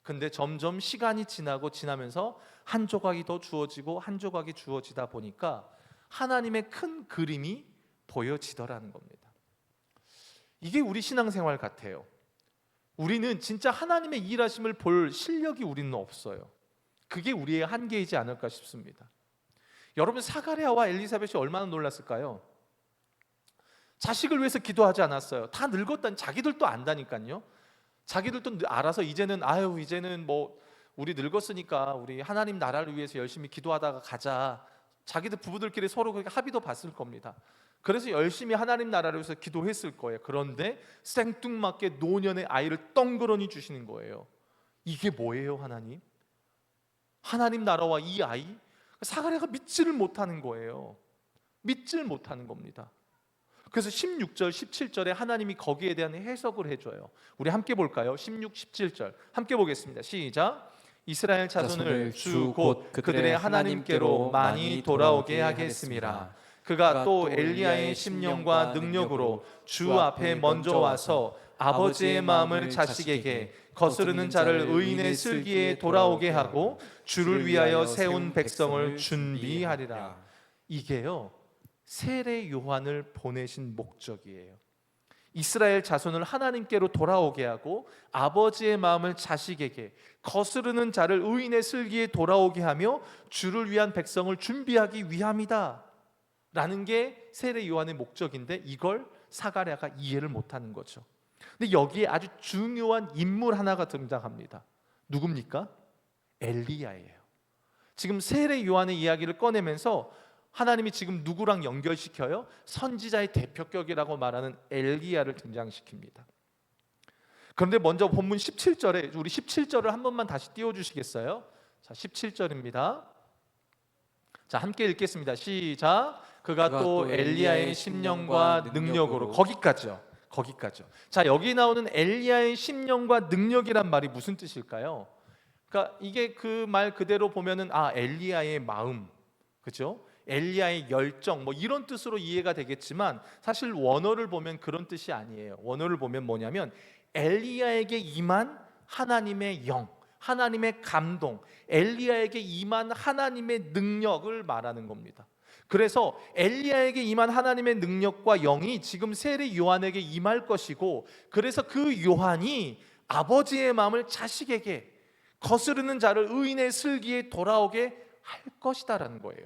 근데 점점 시간이 지나면서 한 조각이 더 주어지고 한 조각이 주어지다 보니까 하나님의 큰 그림이 보여지더라는 겁니다. 이게 우리 신앙생활 같아요. 우리는 진짜 하나님의 일하심을 볼 실력이 우리는 없어요. 그게 우리의 한계이지 않을까 싶습니다. 여러분, 사가랴와 엘리사벳이 얼마나 놀랐을까요? 자식을 위해서 기도하지 않았어요. 다 늙었다니, 자기들도 안다니까요. 자기들도 알아서 이제는 뭐 우리 늙었으니까 우리 하나님 나라를 위해서 열심히 기도하다가 가자. 자기들 부부들끼리 서로 그렇게 합의도 봤을 겁니다. 그래서 열심히 하나님 나라를 위해서 기도했을 거예요. 그런데 생뚱맞게 노년의 아이를 덩그러니 주시는 거예요. 이게 뭐예요, 하나님? 하나님 나라와 이 아이? 사가랴가 믿지를 못하는 거예요. 믿지를 못하는 겁니다. 그래서 16절, 17절에 하나님이 거기에 대한 해석을 해줘요. 우리 함께 볼까요? 16, 17절 함께 보겠습니다. 시작. 이스라엘 자손을 주 곧 그들의 하나님께로 많이 돌아오게 하겠습니다. 그가 또 엘리야의 심령과 능력으로 주 앞에 먼저 와서 아버지의 마음을 자식에게, 거스르는 자를 의인의 슬기에 돌아오게 하고 주를 위하여 세운 백성을 준비하리라. 이게요, 세례 요한을 보내신 목적이에요. 이스라엘 자손을 하나님께로 돌아오게 하고 아버지의 마음을 자식에게, 거스르는 자를 의인의 슬기에 돌아오게 하며 주를 위한 백성을 준비하기 위함이다 라는 게 세례 요한의 목적인데, 이걸 사가랴가 이해를 못하는 거죠. 근데 여기에 아주 중요한 인물 하나가 등장합니다. 누굽니까? 엘리야예요. 지금 세례 요한의 이야기를 꺼내면서 하나님이 지금 누구랑 연결시켜요? 선지자의 대표격이라고 말하는 엘리야를 등장시킵니다. 그런데 먼저 본문 17절에, 우리 17절을 한 번만 다시 띄워주시겠어요? 자, 17절입니다. 자, 함께 읽겠습니다. 시작. 그가 또 엘리야의 심령과 능력으로, 거기까지요. 자, 여기 나오는 엘리야의 심령과 능력이란 말이 무슨 뜻일까요? 그러니까 이게 그 말 그대로 보면은 엘리야의 마음, 그렇죠? 엘리야의 열정, 뭐 이런 뜻으로 이해가 되겠지만 사실 원어를 보면 그런 뜻이 아니에요. 원어를 보면 뭐냐면 엘리야에게 임한 하나님의 영, 하나님의 감동, 엘리야에게 임한 하나님의 능력을 말하는 겁니다. 그래서 엘리야에게 임한 하나님의 능력과 영이 지금 세례 요한에게 임할 것이고, 그래서 그 요한이 아버지의 마음을 자식에게, 거스르는 자를 의인의 슬기에 돌아오게 할 것이다라는 거예요.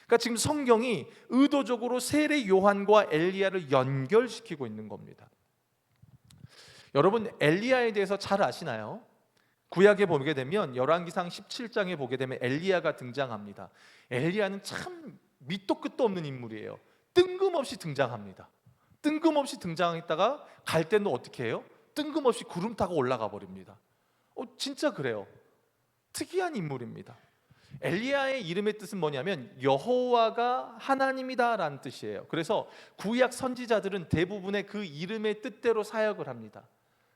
그러니까 지금 성경이 의도적으로 세례 요한과 엘리야를 연결시키고 있는 겁니다. 여러분, 엘리야에 대해서 잘 아시나요? 구약에 보게 되면 열왕기상 17장에 보게 되면 엘리야가 등장합니다. 엘리야는 참 밑도 끝도 없는 인물이에요. 뜬금없이 등장합니다. 뜬금없이 등장했다가 갈 때는 어떻게 해요? 뜬금없이 구름 타고 올라가 버립니다. 진짜 그래요. 특이한 인물입니다. 엘리야의 이름의 뜻은 뭐냐면 여호와가 하나님이다라는 뜻이에요. 그래서 구약 선지자들은 대부분의 그 이름의 뜻대로 사역을 합니다.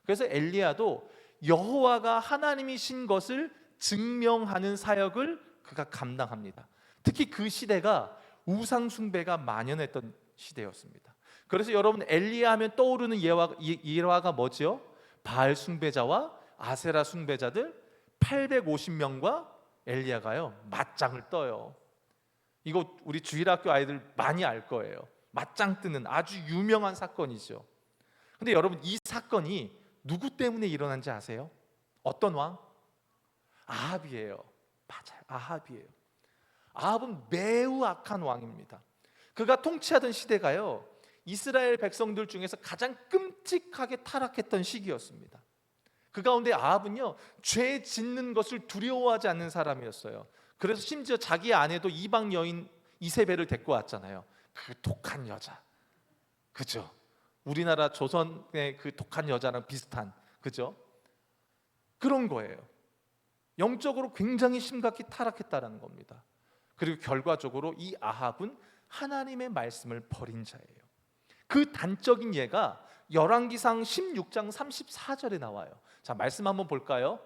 그래서 엘리야도 여호와가 하나님이신 것을 증명하는 사역을 그가 감당합니다. 특히 그 시대가 우상 숭배가 만연했던 시대였습니다. 그래서 여러분 엘리야 하면 떠오르는 예화가 뭐죠? 바알 숭배자와 아세라 숭배자들 850명과 엘리야가요 맞짱을 떠요. 이거 우리 주일학교 아이들 많이 알 거예요. 맞짱 뜨는 아주 유명한 사건이죠. 근데 여러분 이 사건이 누구 때문에 일어난지 아세요? 어떤 왕? 아합이에요. 맞아요. 아합이에요. 아합은 매우 악한 왕입니다. 그가 통치하던 시대가요 이스라엘 백성들 중에서 가장 끔찍하게 타락했던 시기였습니다. 그 가운데 아합은요 죄 짓는 것을 두려워하지 않는 사람이었어요. 그래서 심지어 자기 아내도 이방 여인 이세벨을 데리고 왔잖아요. 그 독한 여자, 그죠? 우리나라 조선의 그 독한 여자랑 비슷한, 그죠? 그런 거예요. 영적으로 굉장히 심각히 타락했다라는 겁니다. 그리고 결과적으로 이 아합은 하나님의 말씀을 버린 자예요. 그 단적인 예가 열왕기상 16장 34절에 나와요. 자, 말씀 한번 볼까요?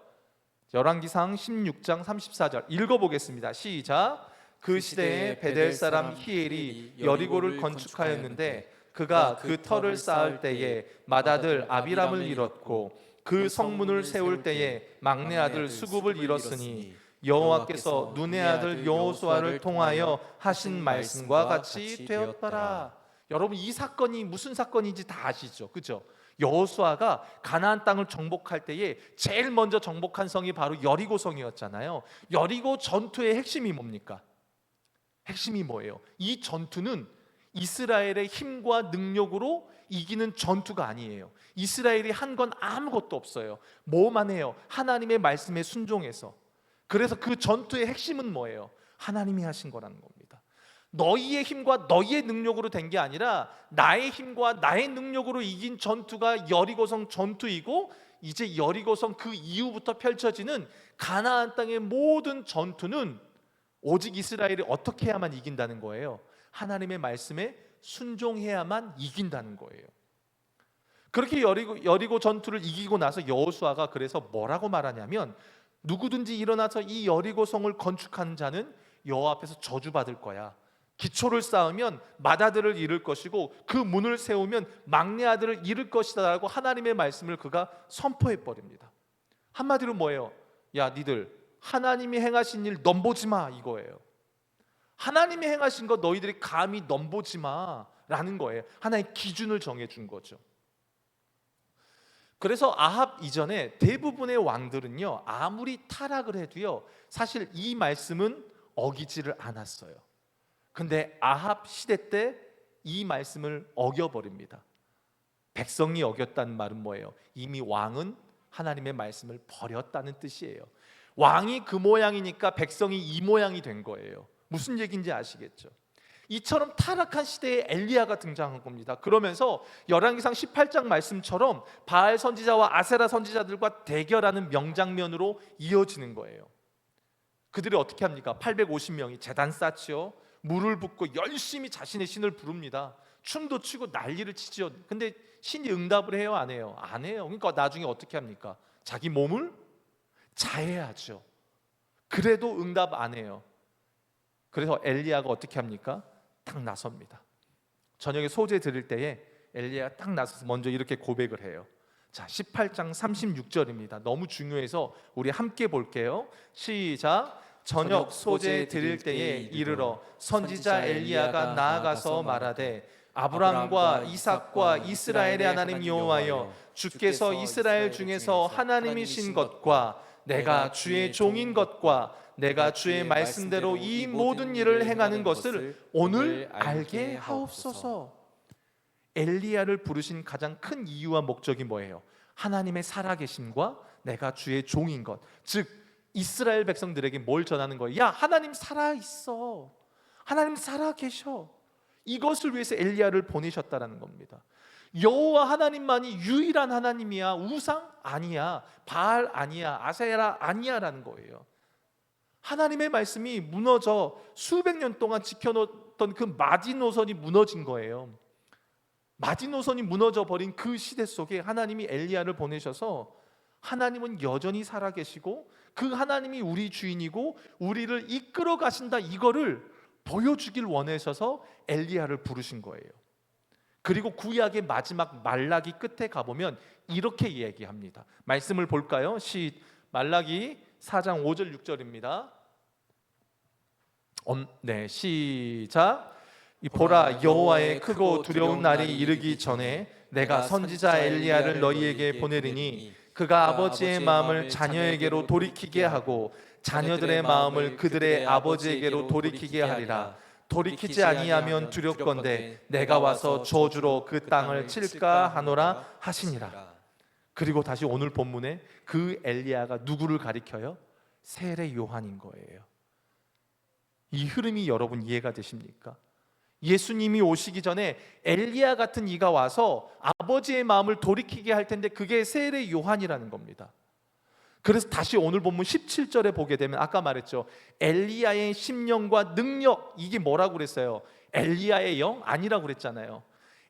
열왕기상 16장 34절 읽어보겠습니다. 시작. 그 시대에 베델 사람 히엘이 여리고를 건축하였는데 그가 그 터를 쌓을 때에 맏아들 아비람을 잃었고 그 성문을 세울 때에 막내 아들 수굽을 잃었으니 여호와께서 눈의 아들 여호수아를 통하여 하신 말씀과 같이 되었더라. 여러분 이 사건이 무슨 사건인지 다 아시죠? 그죠? 여호수아가 가나안 땅을 정복할 때에 제일 먼저 정복한 성이 바로 여리고성이었잖아요. 여리고 전투의 핵심이 뭡니까? 핵심이 뭐예요? 이 전투는 이스라엘의 힘과 능력으로 이기는 전투가 아니에요. 이스라엘이 한 건 아무것도 없어요. 뭐만 해요? 하나님의 말씀에 순종해서. 그래서 그 전투의 핵심은 뭐예요? 하나님이 하신 거라는 겁니다. 너희의 힘과 너희의 능력으로 된 게 아니라 나의 힘과 나의 능력으로 이긴 전투가 여리고성 전투이고, 이제 여리고성 그 이후부터 펼쳐지는 가나안 땅의 모든 전투는 오직 이스라엘이 어떻게 해야만 이긴다는 거예요? 하나님의 말씀에 순종해야만 이긴다는 거예요. 그렇게 여리고 전투를 이기고 나서 여호수아가 그래서 뭐라고 말하냐면, 누구든지 일어나서 이 여리고성을 건축하는 자는 여호와 앞에서 저주받을 거야. 기초를 쌓으면 맏아들을 잃을 것이고 그 문을 세우면 막내 아들을 잃을 것이다 라고 하나님의 말씀을 그가 선포해 버립니다. 한마디로 뭐예요? 야, 니들 하나님이 행하신 일 넘보지 마, 이거예요. 하나님이 행하신 거 너희들이 감히 넘보지 마 라는 거예요. 하나의 기준을 정해준 거죠. 그래서 아합 이전에 대부분의 왕들은요, 아무리 타락을 해도요, 사실 이 말씀은 어기지를 않았어요. 근데 아합 시대 때 이 말씀을 어겨버립니다. 백성이 어겼다는 말은 뭐예요? 이미 왕은 하나님의 말씀을 버렸다는 뜻이에요. 왕이 그 모양이니까 백성이 이 모양이 된 거예요. 무슨 얘기인지 아시겠죠? 이처럼 타락한 시대에 엘리야가 등장한 겁니다. 그러면서 열왕기상 18장 말씀처럼 바알 선지자와 아세라 선지자들과 대결하는 명장면으로 이어지는 거예요. 그들이 어떻게 합니까? 850명이 제단 쌓지요. 물을 붓고 열심히 자신의 신을 부릅니다. 춤도 추고 난리를 치지요. 근데 신이 응답을 해요, 안 해요? 안 해요. 그러니까 나중에 어떻게 합니까? 자기 몸을 자해하죠. 그래도 응답 안 해요. 그래서 엘리야가 어떻게 합니까? 딱 나섭니다. 저녁에 소재 드릴 때에 엘리야가 딱 나서서 먼저 이렇게 고백을 해요. 자, 18장 36절입니다. 너무 중요해서 우리 함께 볼게요. 시작. 저녁 소재 드릴 때에 이르러 선지자 엘리야가 나아가서 말하되, 아브라함과 이삭과 이스라엘의 하나님 여호와여, 주께서 이스라엘 중에서 하나님이신 것과 내가 주의 종인 것과 내가 주의 말씀대로 이 모든 일을 행하는 것을 오늘 알게 하옵소서. 엘리야를 부르신 가장 큰 이유와 목적이 뭐예요? 하나님의 살아계심과 내가 주의 종인 것, 즉 이스라엘 백성들에게 뭘 전하는 거예요? 야, 하나님 살아있어, 하나님 살아계셔. 이것을 위해서 엘리야를 보내셨다라는 겁니다. 여호와 하나님만이 유일한 하나님이야. 우상 아니야. 바알 아니야. 아세라 아니야라는 거예요. 하나님의 말씀이 무너져 수백 년 동안 지켜놓던 그 마지노선이 무너진 거예요. 마지노선이 무너져 버린 그 시대 속에 하나님이 엘리야를 보내셔서 하나님은 여전히 살아계시고 그 하나님이 우리 주인이고 우리를 이끌어 가신다, 이거를 보여주길 원하셔서 엘리야를 부르신 거예요. 그리고 구약의 마지막 말라기 끝에 가보면 이렇게 이야기합니다. 말씀을 볼까요? 말라기 4장 5절 6절입니다. 네, 시작. 보라, 여호와의 크고 두려운 날이 이르기 전에 내가 선지자 엘리야를 너희에게 보내리니 그가 아버지의 마음을 자녀에게로 돌이키게 하고 자녀들의 마음을 그들의 아버지에게로 돌이키게 하리라. 돌이키지 아니하면 두렵건대 내가 와서 저주로 그 땅을 칠까 하노라 하시니라. 그리고 다시 오늘 본문에 그 엘리야가 누구를 가리켜요? 세례 요한인 거예요. 이 흐름이 여러분 이해가 되십니까? 예수님이 오시기 전에 엘리야 같은 이가 와서 아버지의 마음을 돌이키게 할 텐데 그게 세례 요한이라는 겁니다. 그래서 다시 오늘 본문 17절에 보게 되면 아까 말했죠. 엘리야의 심령과 능력, 이게 뭐라고 그랬어요? 엘리야의 영? 아니라고 그랬잖아요.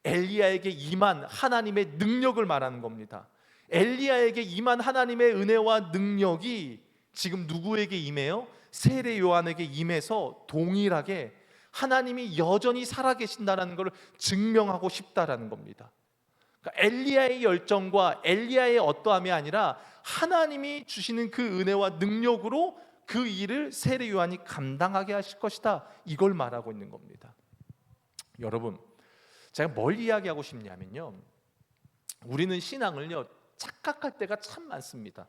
엘리야에게 임한 하나님의 능력을 말하는 겁니다. 엘리야에게 임한 하나님의 은혜와 능력이 지금 누구에게 임해요? 세례 요한에게 임해서 동일하게 하나님이 여전히 살아계신다는 것을 증명하고 싶다라는 겁니다. 그러니까 엘리야의 열정과 엘리야의 어떠함이 아니라 하나님이 주시는 그 은혜와 능력으로 그 일을 세례 요한이 감당하게 하실 것이다, 이걸 말하고 있는 겁니다. 여러분, 제가 뭘 이야기하고 싶냐면요, 우리는 신앙을요 착각할 때가 참 많습니다.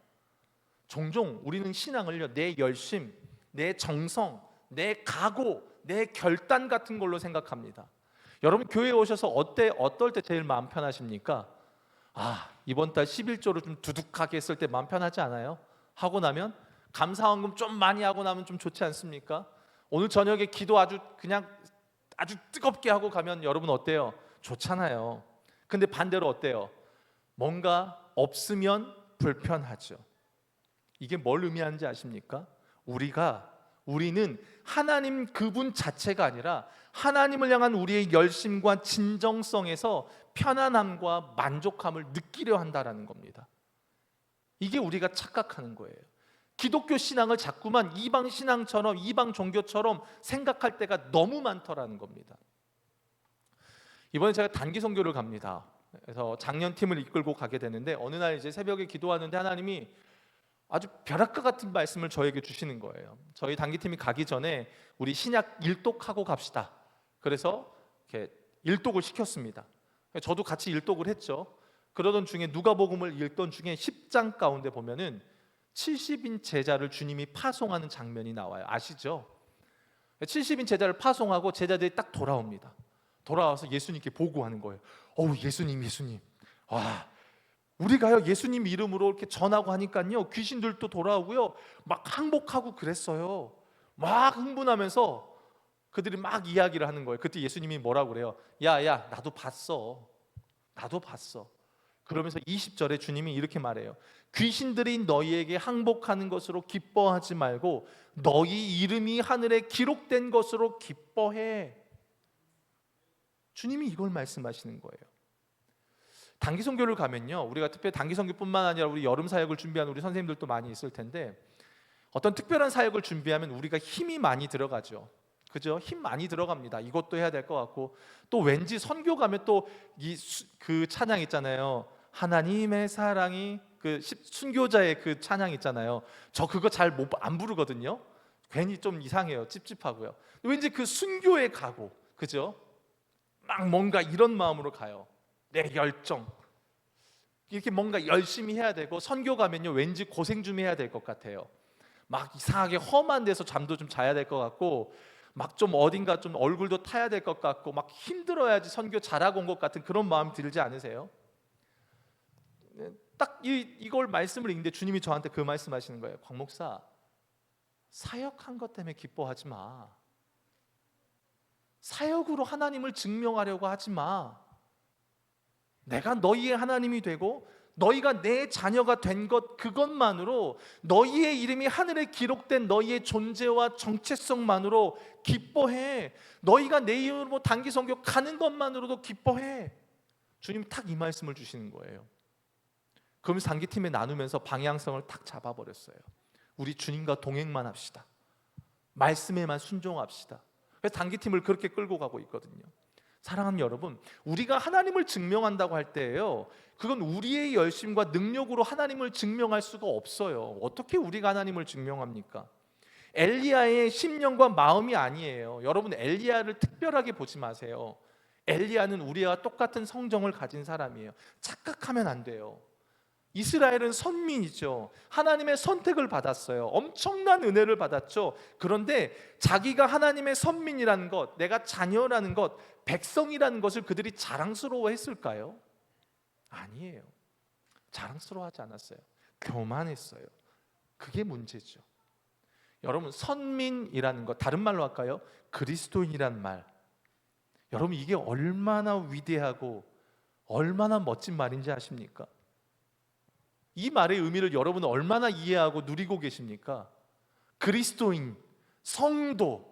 종종 우리는 신앙을요 내 열심, 내 정성, 내 각오, 내 결단 같은 걸로 생각합니다. 여러분 교회에 오셔서 어떨 때 제일 마음 편하십니까? 이번 달 11조를 좀 두둑하게 했을 때 마음 편하지 않아요? 하고 나면 감사헌금 좀 많이 하고 나면 좀 좋지 않습니까? 오늘 저녁에 기도 아주 뜨겁게 하고 가면 여러분 어때요? 좋잖아요. 근데 반대로 어때요? 뭔가 없으면 불편하죠. 이게 뭘 의미하는지 아십니까? 우리는 하나님 그분 자체가 아니라 하나님을 향한 우리의 열심과 진정성에서 편안함과 만족함을 느끼려 한다라는 겁니다. 이게 우리가 착각하는 거예요. 기독교 신앙을 자꾸만 이방 신앙처럼, 이방 종교처럼 생각할 때가 너무 많더라는 겁니다. 이번에 제가 단기 선교를 갑니다. 그래서 작년팀을 이끌고 가게 되는데 어느 날 이제 새벽에 기도하는데 하나님이 아주 벼락과 같은 말씀을 저에게 주시는 거예요. 저희 단기팀이 가기 전에 우리 신약 일독하고 갑시다. 그래서 이렇게 일독을 시켰습니다. 저도 같이 일독을 했죠. 그러던 중에 누가복음을 읽던 중에 10장 가운데 보면은 70인 제자를 주님이 파송하는 장면이 나와요. 아시죠? 70인 제자를 파송하고 제자들이 딱 돌아옵니다. 돌아와서 예수님께 보고하는 거예요. 예수님. 우리가요 예수님 이름으로 이렇게 전하고 하니까요 귀신들도 돌아오고요 막 항복하고 그랬어요. 막 흥분하면서 그들이 막 이야기를 하는 거예요. 그때 예수님이 뭐라고 그래요? 야 나도 봤어. 그러면서 20절에 주님이 이렇게 말해요. 귀신들이 너희에게 항복하는 것으로 기뻐하지 말고 너희 이름이 하늘에 기록된 것으로 기뻐해. 주님이 이걸 말씀하시는 거예요. 단기 선교를 가면요 우리가 특별히 단기 선교뿐만 아니라 우리 여름 사역을 준비하는 우리 선생님들도 많이 있을 텐데 어떤 특별한 사역을 준비하면 우리가 힘이 많이 들어가죠. 그죠? 힘 많이 들어갑니다. 이것도 해야 될 것 같고 또 왠지 선교 가면 또 그 찬양 있잖아요. 하나님의 사랑이 그 순교자의 그 찬양 있잖아요. 저 그거 잘 안 부르거든요. 괜히 좀 이상해요. 찝찝하고요. 왠지 그 순교에 가고 그죠? 막 뭔가 이런 마음으로 가요. 내 열정 이렇게 뭔가 열심히 해야 되고 선교 가면요 왠지 고생 좀 해야 될 것 같아요. 막 이상하게 험한 데서 잠도 좀 자야 될 것 같고 막 좀 어딘가 좀 얼굴도 타야 될 것 같고 막 힘들어야지 선교 잘하고 온 것 같은 그런 마음이 들지 않으세요? 딱 이걸 말씀을 읽는데 주님이 저한테 그 말씀하시는 거예요. 곽 목사, 사역한 것 때문에 기뻐하지 마. 사역으로 하나님을 증명하려고 하지 마. 내가 너희의 하나님이 되고 너희가 내 자녀가 된 것, 그것만으로, 너희의 이름이 하늘에 기록된 너희의 존재와 정체성만으로 기뻐해. 너희가 내 이름으로 단기 선교 가는 것만으로도 기뻐해. 주님 탁 이 말씀을 주시는 거예요. 그러면서 단기팀에 나누면서 방향성을 탁 잡아버렸어요. 우리 주님과 동행만 합시다. 말씀에만 순종합시다. 그래서 단기팀을 그렇게 끌고 가고 있거든요. 사랑하는 여러분, 우리가 하나님을 증명한다고 할 때예요, 그건 우리의 열심과 능력으로 하나님을 증명할 수가 없어요. 어떻게 우리가 하나님을 증명합니까? 엘리야의 심령과 마음이 아니에요. 여러분, 엘리야를 특별하게 보지 마세요. 엘리야는 우리와 똑같은 성정을 가진 사람이에요. 착각하면 안 돼요. 이스라엘은 선민이죠. 하나님의 선택을 받았어요. 엄청난 은혜를 받았죠. 그런데 자기가 하나님의 선민이라는 것, 내가 자녀라는 것, 백성이라는 것을 그들이 자랑스러워했을까요? 아니에요. 자랑스러워하지 않았어요. 교만했어요. 그게 문제죠. 여러분, 선민이라는 것, 다른 말로 할까요? 그리스도인이란 말, 여러분, 이게 얼마나 위대하고 얼마나 멋진 말인지 아십니까? 이 말의 의미를 여러분은 얼마나 이해하고 누리고 계십니까? 그리스도인, 성도,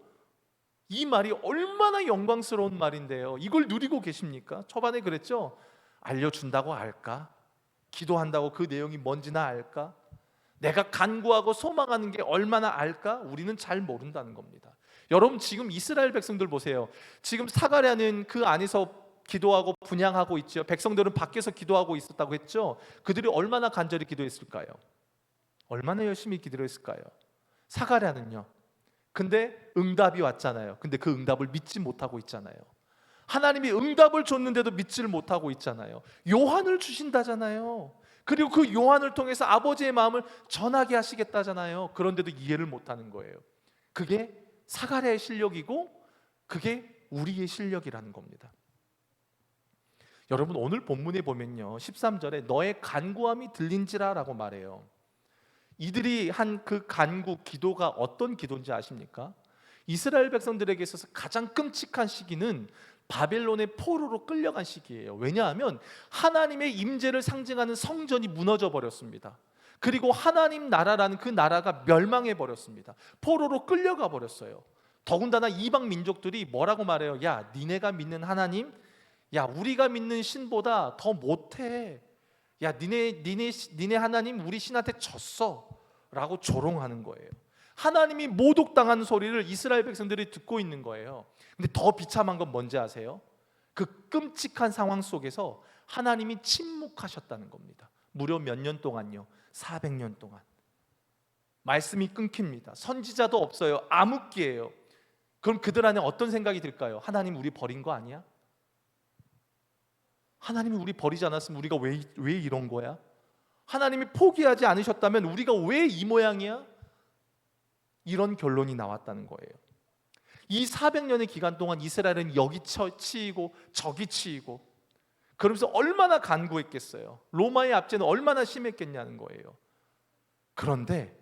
이 말이 얼마나 영광스러운 말인데요, 이걸 누리고 계십니까? 초반에 그랬죠? 알려준다고 알까? 기도한다고 그 내용이 뭔지나 알까? 내가 간구하고 소망하는 게 얼마나 알까? 우리는 잘 모른다는 겁니다. 여러분, 지금 이스라엘 백성들 보세요. 지금 사가랴는 그 안에서 기도하고 분향하고 있죠. 백성들은 밖에서 기도하고 있었다고 했죠. 그들이 얼마나 간절히 기도했을까요? 얼마나 열심히 기도했을까요? 사가랴는요. 근데 응답이 왔잖아요. 근데 그 응답을 믿지 못하고 있잖아요. 하나님이 응답을 줬는데도 믿지를 못하고 있잖아요. 요한을 주신다잖아요. 그리고 그 요한을 통해서 아버지의 마음을 전하게 하시겠다잖아요. 그런데도 이해를 못하는 거예요. 그게 사가랴의 실력이고 그게 우리의 실력이라는 겁니다. 여러분, 오늘 본문에 보면요, 13절에 너의 간구함이 들린지라 라고 말해요. 이들이 한 그 간구, 기도가 어떤 기도인지 아십니까? 이스라엘 백성들에게 있어서 가장 끔찍한 시기는 바벨론의 포로로 끌려간 시기예요. 왜냐하면 하나님의 임재를 상징하는 성전이 무너져 버렸습니다. 그리고 하나님 나라라는 그 나라가 멸망해 버렸습니다. 포로로 끌려가 버렸어요. 더군다나 이방 민족들이 뭐라고 말해요? 야, 니네가 믿는 하나님, 야, 우리가 믿는 신보다 더 못해. 야, 니네 하나님 우리 신한테 졌어 라고 조롱하는 거예요. 하나님이 모독당한 소리를 이스라엘 백성들이 듣고 있는 거예요. 근데 더 비참한 건 뭔지 아세요? 그 끔찍한 상황 속에서 하나님이 침묵하셨다는 겁니다. 무려 몇 년 동안요? 400년 동안. 말씀이 끊깁니다. 선지자도 없어요. 암흑기예요. 그럼 그들 안에 어떤 생각이 들까요? 하나님 우리 버린 거 아니야? 하나님이 우리 버리지 않았으면 우리가 왜 이런 거야? 하나님이 포기하지 않으셨다면 우리가 왜 이 모양이야? 이런 결론이 나왔다는 거예요. 이 400년의 기간 동안 이스라엘은 여기 치이고 저기 치이고, 그러면서 얼마나 간구했겠어요. 로마의 압제는 얼마나 심했겠냐는 거예요. 그런데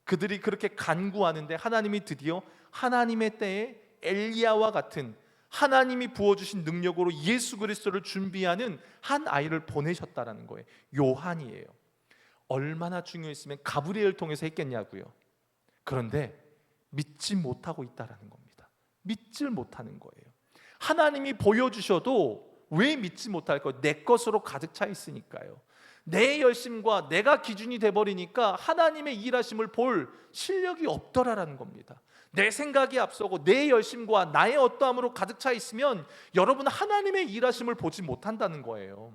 그들이 그렇게 간구하는데 하나님이 드디어 하나님의 때에 엘리야와 같은 하나님이 부어주신 능력으로 예수 그리스도를 준비하는 한 아이를 보내셨다라는 거예요. 요한이에요. 얼마나 중요했으면 가브리엘 통해서 했겠냐고요. 그런데 믿지 못하고 있다라는 겁니다. 믿질 못하는 거예요. 하나님이 보여주셔도 왜 믿지 못할까요? 내 것으로 가득 차 있으니까요. 내 열심과 내가 기준이 돼버리니까 하나님의 일하심을 볼 실력이 없더라라는 겁니다. 내 생각이 앞서고 내 열심과 나의 어떠함으로 가득 차 있으면 여러분 하나님의 일하심을 보지 못한다는 거예요.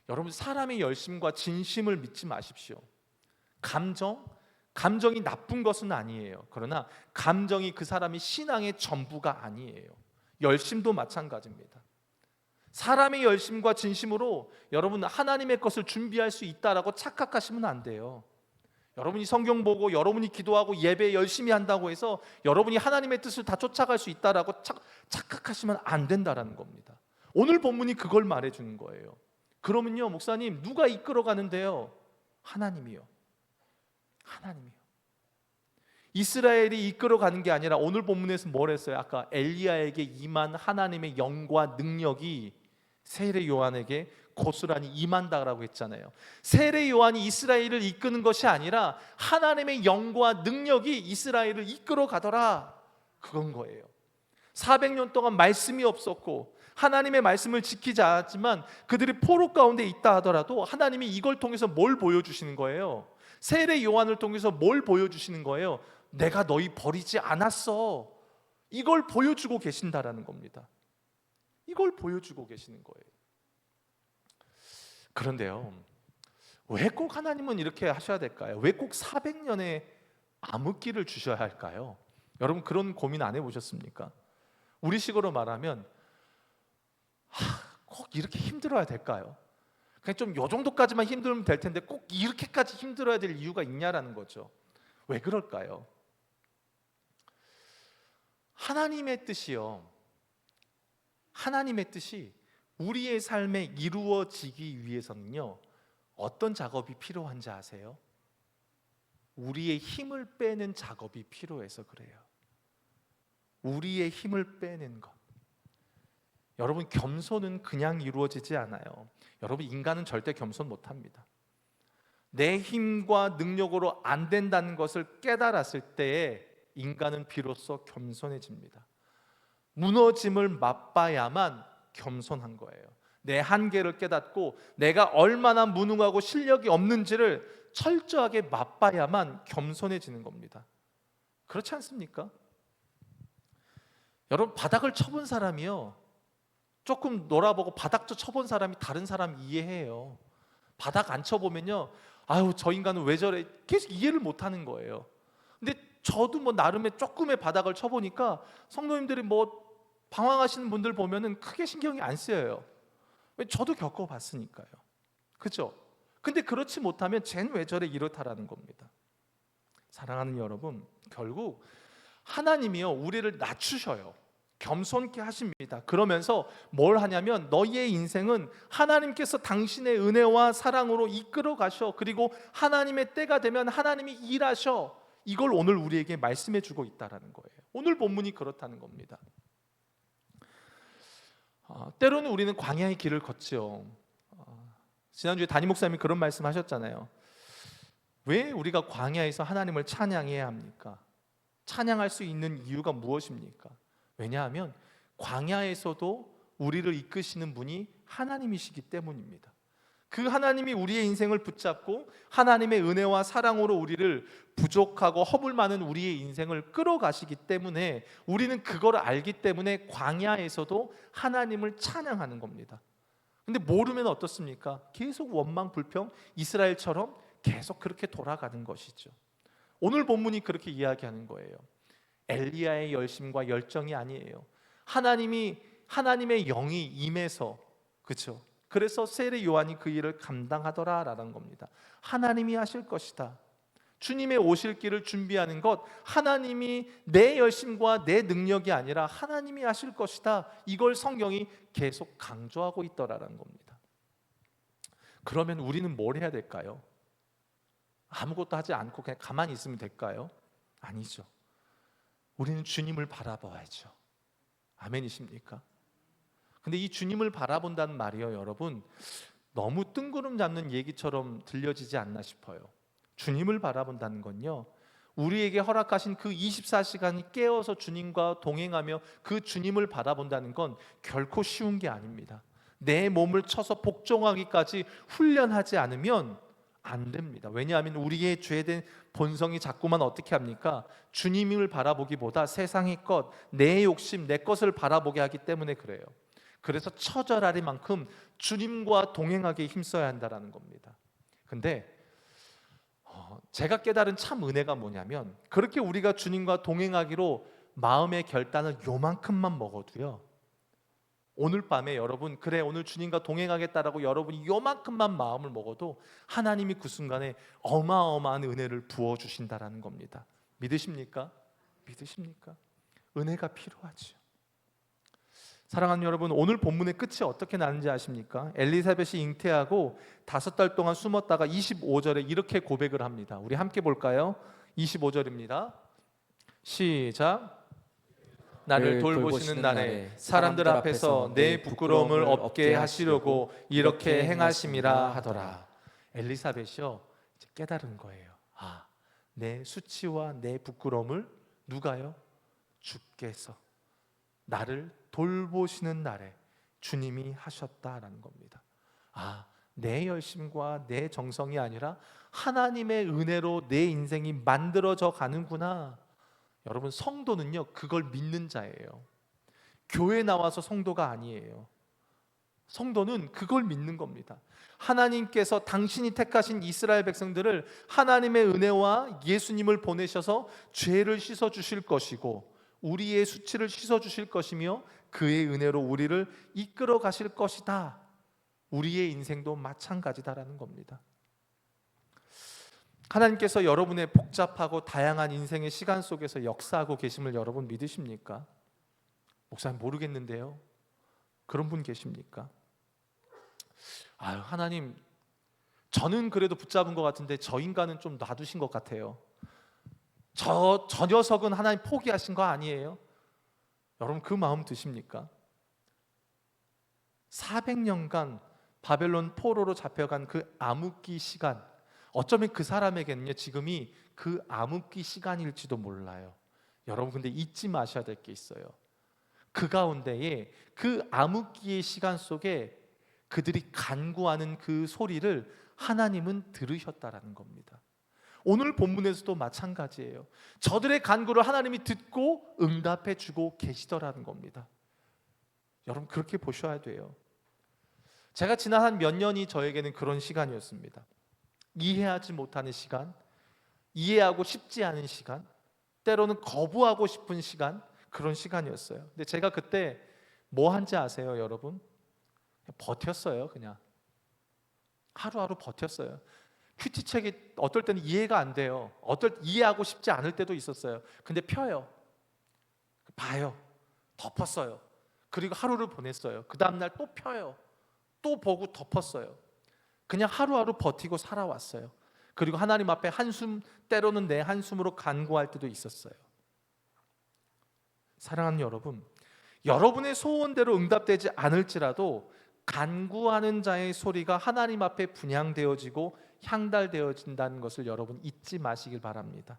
여러분, 사람의 열심과 진심을 믿지 마십시오. 감정이 나쁜 것은 아니에요. 그러나 감정이 그 사람이 신앙의 전부가 아니에요. 열심도 마찬가지입니다. 사람의 열심과 진심으로 여러분 하나님의 것을 준비할 수 있다라고 착각하시면 안 돼요. 여러분이 성경 보고 여러분이 기도하고 예배 열심히 한다고 해서 여러분이 하나님의 뜻을 다 쫓아갈 수 있다라고 착각하시면 안 된다라는 겁니다. 오늘 본문이 그걸 말해주는 거예요. 그러면요, 목사님, 누가 이끌어 가는데요? 하나님이요. 하나님이요. 이스라엘이 이끌어 가는 게 아니라 오늘 본문에서 뭘 했어요? 아까 엘리야에게 임한 하나님의 영과 능력이 세례 요한에게 고스란히 임한다라고 했잖아요. 세례 요한이 이스라엘을 이끄는 것이 아니라 하나님의 영과 능력이 이스라엘을 이끌어 가더라, 그건 거예요. 400년 동안 말씀이 없었고 하나님의 말씀을 지키지 않았지만 그들이 포로 가운데 있다 하더라도 하나님이 이걸 통해서 뭘 보여주시는 거예요? 세례 요한을 통해서 뭘 보여주시는 거예요? 내가 너희 버리지 않았어. 이걸 보여주고 계신다라는 겁니다. 이걸 보여주고 계시는 거예요. 그런데요, 왜 꼭 하나님은 이렇게 하셔야 될까요? 왜 꼭 400년의 암흑기를 주셔야 할까요? 여러분 그런 고민 안 해보셨습니까? 우리식으로 말하면 꼭 이렇게 힘들어야 될까요? 그냥 좀 요 정도까지만 힘들면 될 텐데 꼭 이렇게까지 힘들어야 될 이유가 있냐라는 거죠. 왜 그럴까요? 하나님의 뜻이요, 하나님의 뜻이 우리의 삶에 이루어지기 위해서는요, 어떤 작업이 필요한지 아세요? 우리의 힘을 빼는 작업이 필요해서 그래요. 우리의 힘을 빼는 것. 여러분 겸손은 그냥 이루어지지 않아요. 여러분 인간은 절대 겸손 못합니다. 내 힘과 능력으로 안 된다는 것을 깨달았을 때에 인간은 비로소 겸손해집니다. 무너짐을 맛봐야만 겸손한 거예요. 내 한계를 깨닫고 내가 얼마나 무능하고 실력이 없는지를 철저하게 맛봐야만 겸손해지는 겁니다. 그렇지 않습니까? 여러분 바닥을 쳐본 사람이요, 조금 놀아보고 바닥 쳐본 사람이 다른 사람 이해해요. 바닥 안 쳐보면요, 아유 저 인간은 왜 저래, 계속 이해를 못하는 거예요. 근데 저도 뭐 나름의 조금의 바닥을 쳐보니까 성도님들이 뭐 방황하시는 분들 보면은 크게 신경이 안 쓰여요. 왜? 저도 겪어봤으니까요. 그죠? 근데 그렇지 못하면 쟤는 왜 저래 이렇다라는 겁니다. 사랑하는 여러분, 결국 하나님이요 우리를 낮추셔요. 겸손케 하십니다. 그러면서 뭘 하냐면 너희의 인생은 하나님께서 당신의 은혜와 사랑으로 이끌어 가셔. 그리고 하나님의 때가 되면 하나님이 일하셔. 이걸 오늘 우리에게 말씀해 주고 있다라는 거예요. 오늘 본문이 그렇다는 겁니다. 때로는 우리는 광야의 길을 걷죠. 지난주에 담임 목사님이 그런 말씀하셨잖아요. 왜 우리가 광야에서 하나님을 찬양해야 합니까? 찬양할 수 있는 이유가 무엇입니까? 왜냐하면 광야에서도 우리를 이끄시는 분이 하나님이시기 때문입니다. 그 하나님이 우리의 인생을 붙잡고 하나님의 은혜와 사랑으로 우리를 부족하고 허물 많은 우리의 인생을 끌어가시기 때문에 우리는 그걸 알기 때문에 광야에서도 하나님을 찬양하는 겁니다. 근데 모르면 어떻습니까? 계속 원망 불평, 이스라엘처럼 계속 그렇게 돌아가는 것이죠. 오늘 본문이 그렇게 이야기하는 거예요. 엘리야의 열심과 열정이 아니에요. 하나님의 영이 임해서, 그렇죠? 그래서 세례 요한이 그 일을 감당하더라라는 겁니다. 하나님이 하실 것이다. 주님의 오실 길을 준비하는 것, 하나님이 내 열심과 내 능력이 아니라 하나님이 하실 것이다. 이걸 성경이 계속 강조하고 있더라라는 겁니다. 그러면 우리는 뭘 해야 될까요? 아무것도 하지 않고 그냥 가만히 있으면 될까요? 아니죠. 우리는 주님을 바라봐야죠. 아멘이십니까? 근데 이 주님을 바라본다는 말이요, 여러분 너무 뜬구름 잡는 얘기처럼 들려지지 않나 싶어요. 주님을 바라본다는 건요, 우리에게 허락하신 그 24시간이 깨어서 주님과 동행하며 그 주님을 바라본다는 건 결코 쉬운 게 아닙니다. 내 몸을 쳐서 복종하기까지 훈련하지 않으면 안 됩니다. 왜냐하면 우리의 죄된 본성이 자꾸만 어떻게 합니까? 주님을 바라보기보다 세상의 것, 내 욕심, 내 것을 바라보게 하기 때문에 그래요. 그래서 처절하리만큼 주님과 동행하기에 힘써야 한다는 겁니다. 근데 제가 깨달은 참 은혜가 뭐냐면, 그렇게 우리가 주님과 동행하기로 마음의 결단을 요만큼만 먹어도요, 오늘 밤에 여러분 그래 오늘 주님과 동행하겠다라고 여러분이 요만큼만 마음을 먹어도 하나님이 그 순간에 어마어마한 은혜를 부어주신다라는 겁니다. 믿으십니까? 믿으십니까? 은혜가 필요하죠. 사랑하는 여러분, 오늘 본문의 끝이 어떻게 나는지 아십니까? 엘리사벳이 잉태하고 5달 동안 숨었다가 25절에 이렇게 고백을 합니다. 우리 함께 볼까요? 25절입니다. 시작. 나를 돌보시는 날에 사람들 앞에서 내 부끄러움을 없게 하시려고 이렇게 행하심이라 하더라. 엘리사벳이요, 이제 깨달은 거예요. 아, 내 수치와 내 부끄러움을 누가요? 주께서 나를 돌보시는 날에 주님이 하셨다라는 겁니다. 아, 내 열심과 내 정성이 아니라 하나님의 은혜로 내 인생이 만들어져 가는구나. 여러분, 성도는요, 그걸 믿는 자예요. 교회 나와서 성도가 아니에요. 성도는 그걸 믿는 겁니다. 하나님께서 당신이 택하신 이스라엘 백성들을 하나님의 은혜와 예수님을 보내셔서 죄를 씻어 주실 것이고 우리의 수치를 씻어 주실 것이며 그의 은혜로 우리를 이끌어 가실 것이다. 우리의 인생도 마찬가지다라는 겁니다. 하나님께서 여러분의 복잡하고 다양한 인생의 시간 속에서 역사하고 계심을 여러분 믿으십니까? 목사님 모르겠는데요. 그런 분 계십니까? 아유, 하나님, 저는 그래도 붙잡은 것 같은데 저 인간은 좀 놔두신 것 같아요. 저 녀석은 하나님 포기하신 거 아니에요? 여러분, 그 마음 드십니까? 400년간 바벨론 포로로 잡혀간 그 암흑기 시간, 어쩌면 그 사람에게는요, 지금이 그 암흑기 시간일지도 몰라요. 여러분, 근데 잊지 마셔야 될 게 있어요. 그 가운데에 그 암흑기의 시간 속에 그들이 간구하는 그 소리를 하나님은 들으셨다라는 겁니다. 오늘 본문에서도 마찬가지예요. 저들의 간구를 하나님이 듣고 응답해 주고 계시더라는 겁니다. 여러분, 그렇게 보셔야 돼요. 제가 지난 한 몇 년이 저에게는 그런 시간이었습니다. 이해하지 못하는 시간, 이해하고 싶지 않은 시간, 때로는 거부하고 싶은 시간, 그런 시간이었어요. 근데 제가 그때 뭐 한지 아세요, 여러분? 버텼어요. 그냥 하루하루 버텼어요. 큐티책이 어떨 때는 이해가 안 돼요. 이해하고 싶지 않을 때도 있었어요. 근데 펴요, 봐요, 덮었어요. 그리고 하루를 보냈어요. 그 다음날 또 펴요, 또 보고 덮었어요. 그냥 하루하루 버티고 살아왔어요. 그리고 하나님 앞에 한숨, 때로는 내 한숨으로 간구할 때도 있었어요. 사랑하는 여러분, 여러분의 소원대로 응답되지 않을지라도 간구하는 자의 소리가 하나님 앞에 분향되어지고 향달되어진다는 것을 여러분 잊지 마시길 바랍니다.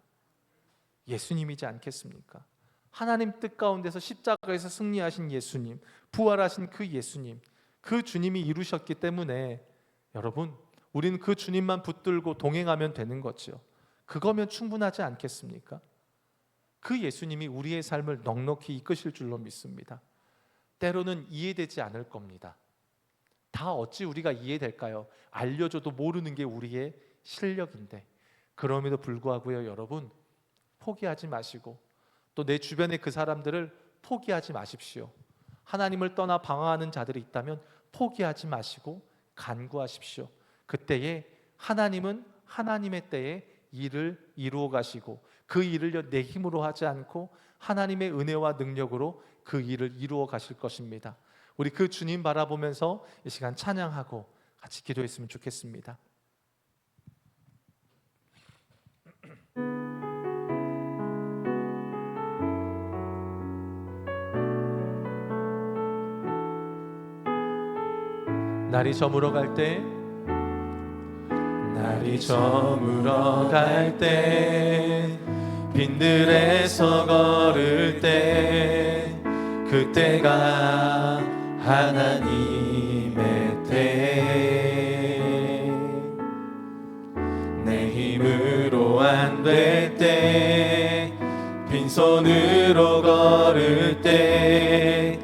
예수님이지 않겠습니까? 하나님 뜻 가운데서 십자가에서 승리하신 예수님, 부활하신 그 예수님, 그 주님이 이루셨기 때문에 여러분, 우리는 그 주님만 붙들고 동행하면 되는 거죠. 그거면 충분하지 않겠습니까? 그 예수님이 우리의 삶을 넉넉히 이끄실 줄로 믿습니다. 때로는 이해되지 않을 겁니다. 다 어찌 우리가 이해될까요? 알려줘도 모르는 게 우리의 실력인데, 그럼에도 불구하고요, 여러분, 포기하지 마시고 또 내 주변의 그 사람들을 포기하지 마십시오. 하나님을 떠나 방황하는 자들이 있다면 포기하지 마시고 간구하십시오. 그때에 하나님은 하나님의 때에 일을 이루어 가시고 그 일을 내 힘으로 하지 않고 하나님의 은혜와 능력으로 그 일을 이루어 가실 것입니다. 우리 그 주님 바라보면서 이 시간 찬양하고 같이 기도했으면 좋겠습니다. 날이 저물어 갈 때, 날이 저물어 갈 때, 빈들에서 걸을 때, 그때가 하나님의 때, 내 힘으로 안 될 때, 빈손으로 걸을 때,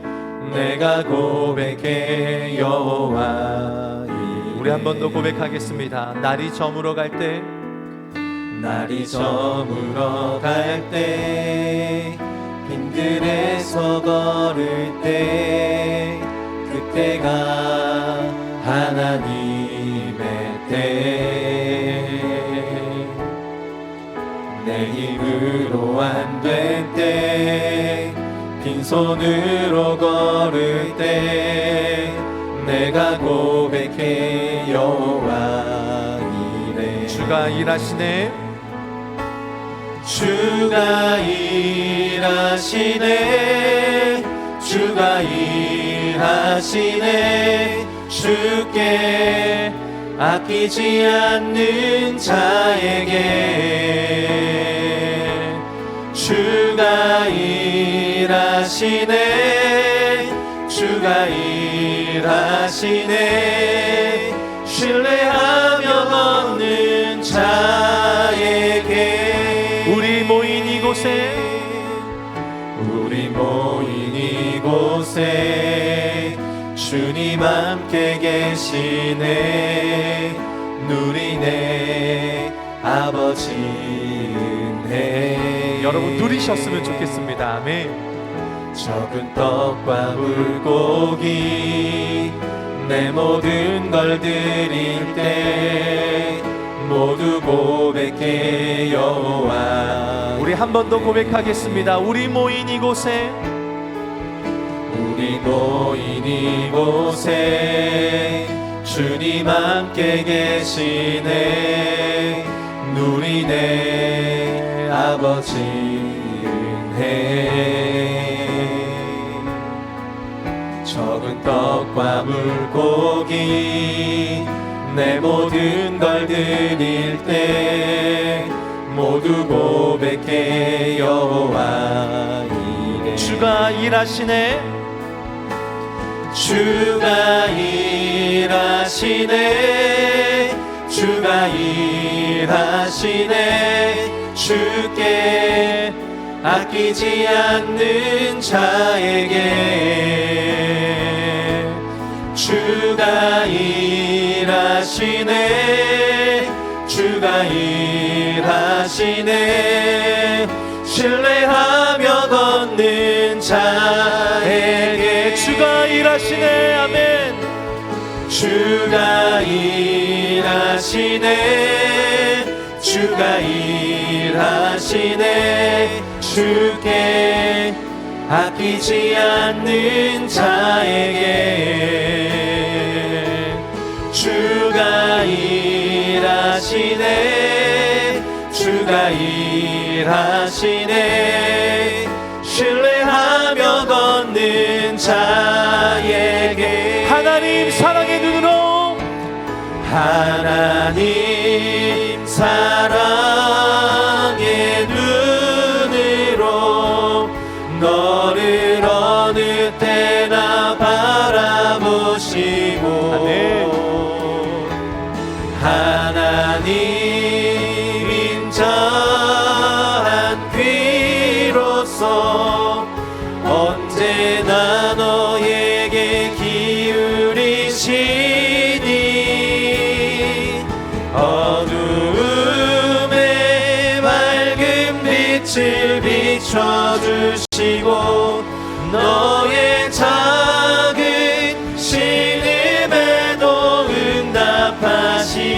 내가 고백해 여호와 이래. 우리 한 번 더 고백하겠습니다. 날이 저물어 갈 때, 날이 저물어 갈 때, 빈들에서 걸을 때, 그때가 하나님의 때, 내 힘으로 안 될 때, 빈손으로 걸을 때, 내가 고백해 여호와 이래. 주가 일하시네, 주가 일하시네, 주가 일하시네. 주께 아끼지 않는 자에게 주가 일하시네. 주가 일하시네. 신뢰하며 걷는 자에게 우리 모인 이곳에 주님 함께 계시네. 누리네 아버지 은혜. 여러분 누리셨으면 좋겠습니다. 아멘. 적은 떡과 물고기 내 모든 걸 드릴 때 모두 고백해 여호와. 우리 한 번 더 고백하겠습니다. 우리 모인 이곳에 주님 함께 계시네. 누리네 아버지 은혜. 적은 떡과 물고기 내 모든 걸 드릴 때 모두 고백해 여호와 이래. 주가 일하시네. 주가 일하시네. 주가 일하시네. 주께 아끼지 않는 자에게 주가 일하시네. 주가 일하시네. 신뢰하며 걷는 자에게 주가 일하시네. 아멘. 주가 일하시네. 주가 일하시네. 주께 아끼지 않는 자에게 주가 일하시네. 주가 일하시네. 신뢰하며 걷는 자에게 하나님 사랑의 눈으로 하나님 사랑의 눈으로 너를 어느 때나 바라보시고 하나님 인자한 귀로서 언제나 너에게 기울이시니 어두움에 밝은 빛을 비춰주시고 너의 작은 신음에도 응답하시니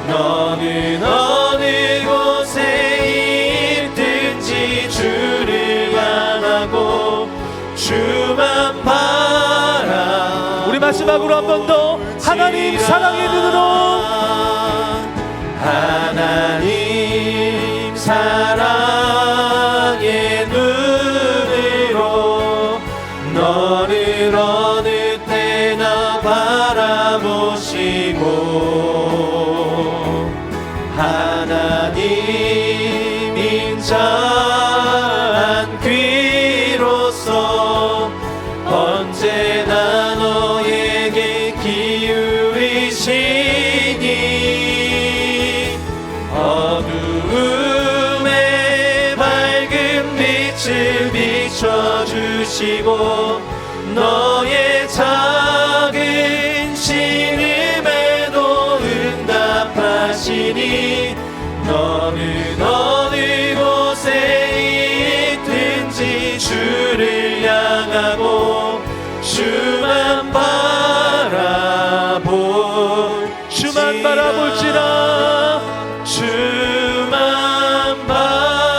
너는 어느 곳에 있든지 주를 향하고 주만 바라. 우리 마지막으로 한 번 더 하나님 사랑의 눈으로 하나님 사랑의 눈으로 너를 어느 때나 바라보시고 하나님 인자한 귀로서 언제나 너에게 기울이시니 어두움에 밝은 빛을 비춰주시고 너의 작은 신음에도 응답하시니 너는 어느 곳에 있든지 주를 향하고 주만 바라볼지라 주만 바라볼지라.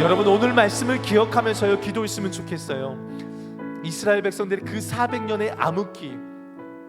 여러분 오늘 말씀을 기억하면서요 기도했으면 좋겠어요. 이스라엘 백성들이 그 400년의 암흑기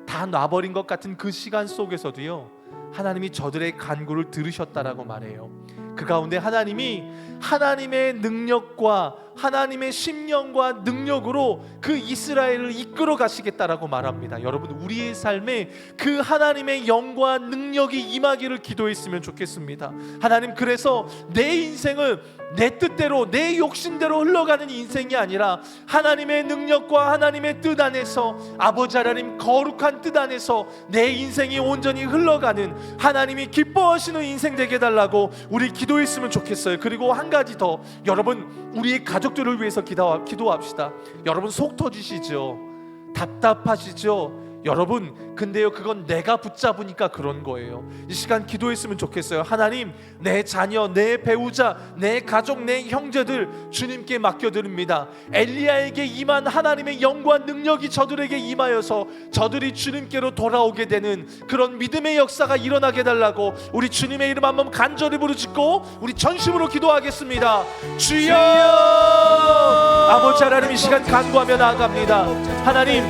다 놔버린 것 같은 그 시간 속에서도요 하나님이 저들의 간구를 들으셨다라고 말해요. 그 가운데 하나님이 하나님의 능력과 하나님의 심령과 능력으로 그 이스라엘을 이끌어 가시겠다라고 말합니다. 여러분, 우리의 삶에 그 하나님의 영과 능력이 임하기를 기도했으면 좋겠습니다. 하나님, 그래서 내 인생을 내 뜻대로 내 욕심대로 흘러가는 인생이 아니라 하나님의 능력과 하나님의 뜻 안에서, 아버지 하나님 거룩한 뜻 안에서 내 인생이 온전히 흘러가는, 하나님이 기뻐하시는 인생 되게 해달라고 우리 기도했으면 좋겠어요. 그리고 한 가지 더, 여러분, 우리의 가족들을 위해서 기도합시다. 여러분, 속 터지시죠? 답답하시죠? 여러분, 근데요, 그건 내가 붙잡으니까 그런 거예요. 이 시간 기도했으면 좋겠어요. 하나님, 내 자녀, 내 배우자, 내 가족, 내 형제들 주님께 맡겨드립니다. 엘리야에게 임한 하나님의 영과 능력이 저들에게 임하여서 저들이 주님께로 돌아오게 되는 그런 믿음의 역사가 일어나게 해달라고 우리 주님의 이름 한번 간절히 부르짖고 우리 전심으로 기도하겠습니다. 주여! 아버지 하나님, 이 시간 간구하며 나아갑니다. 하나님,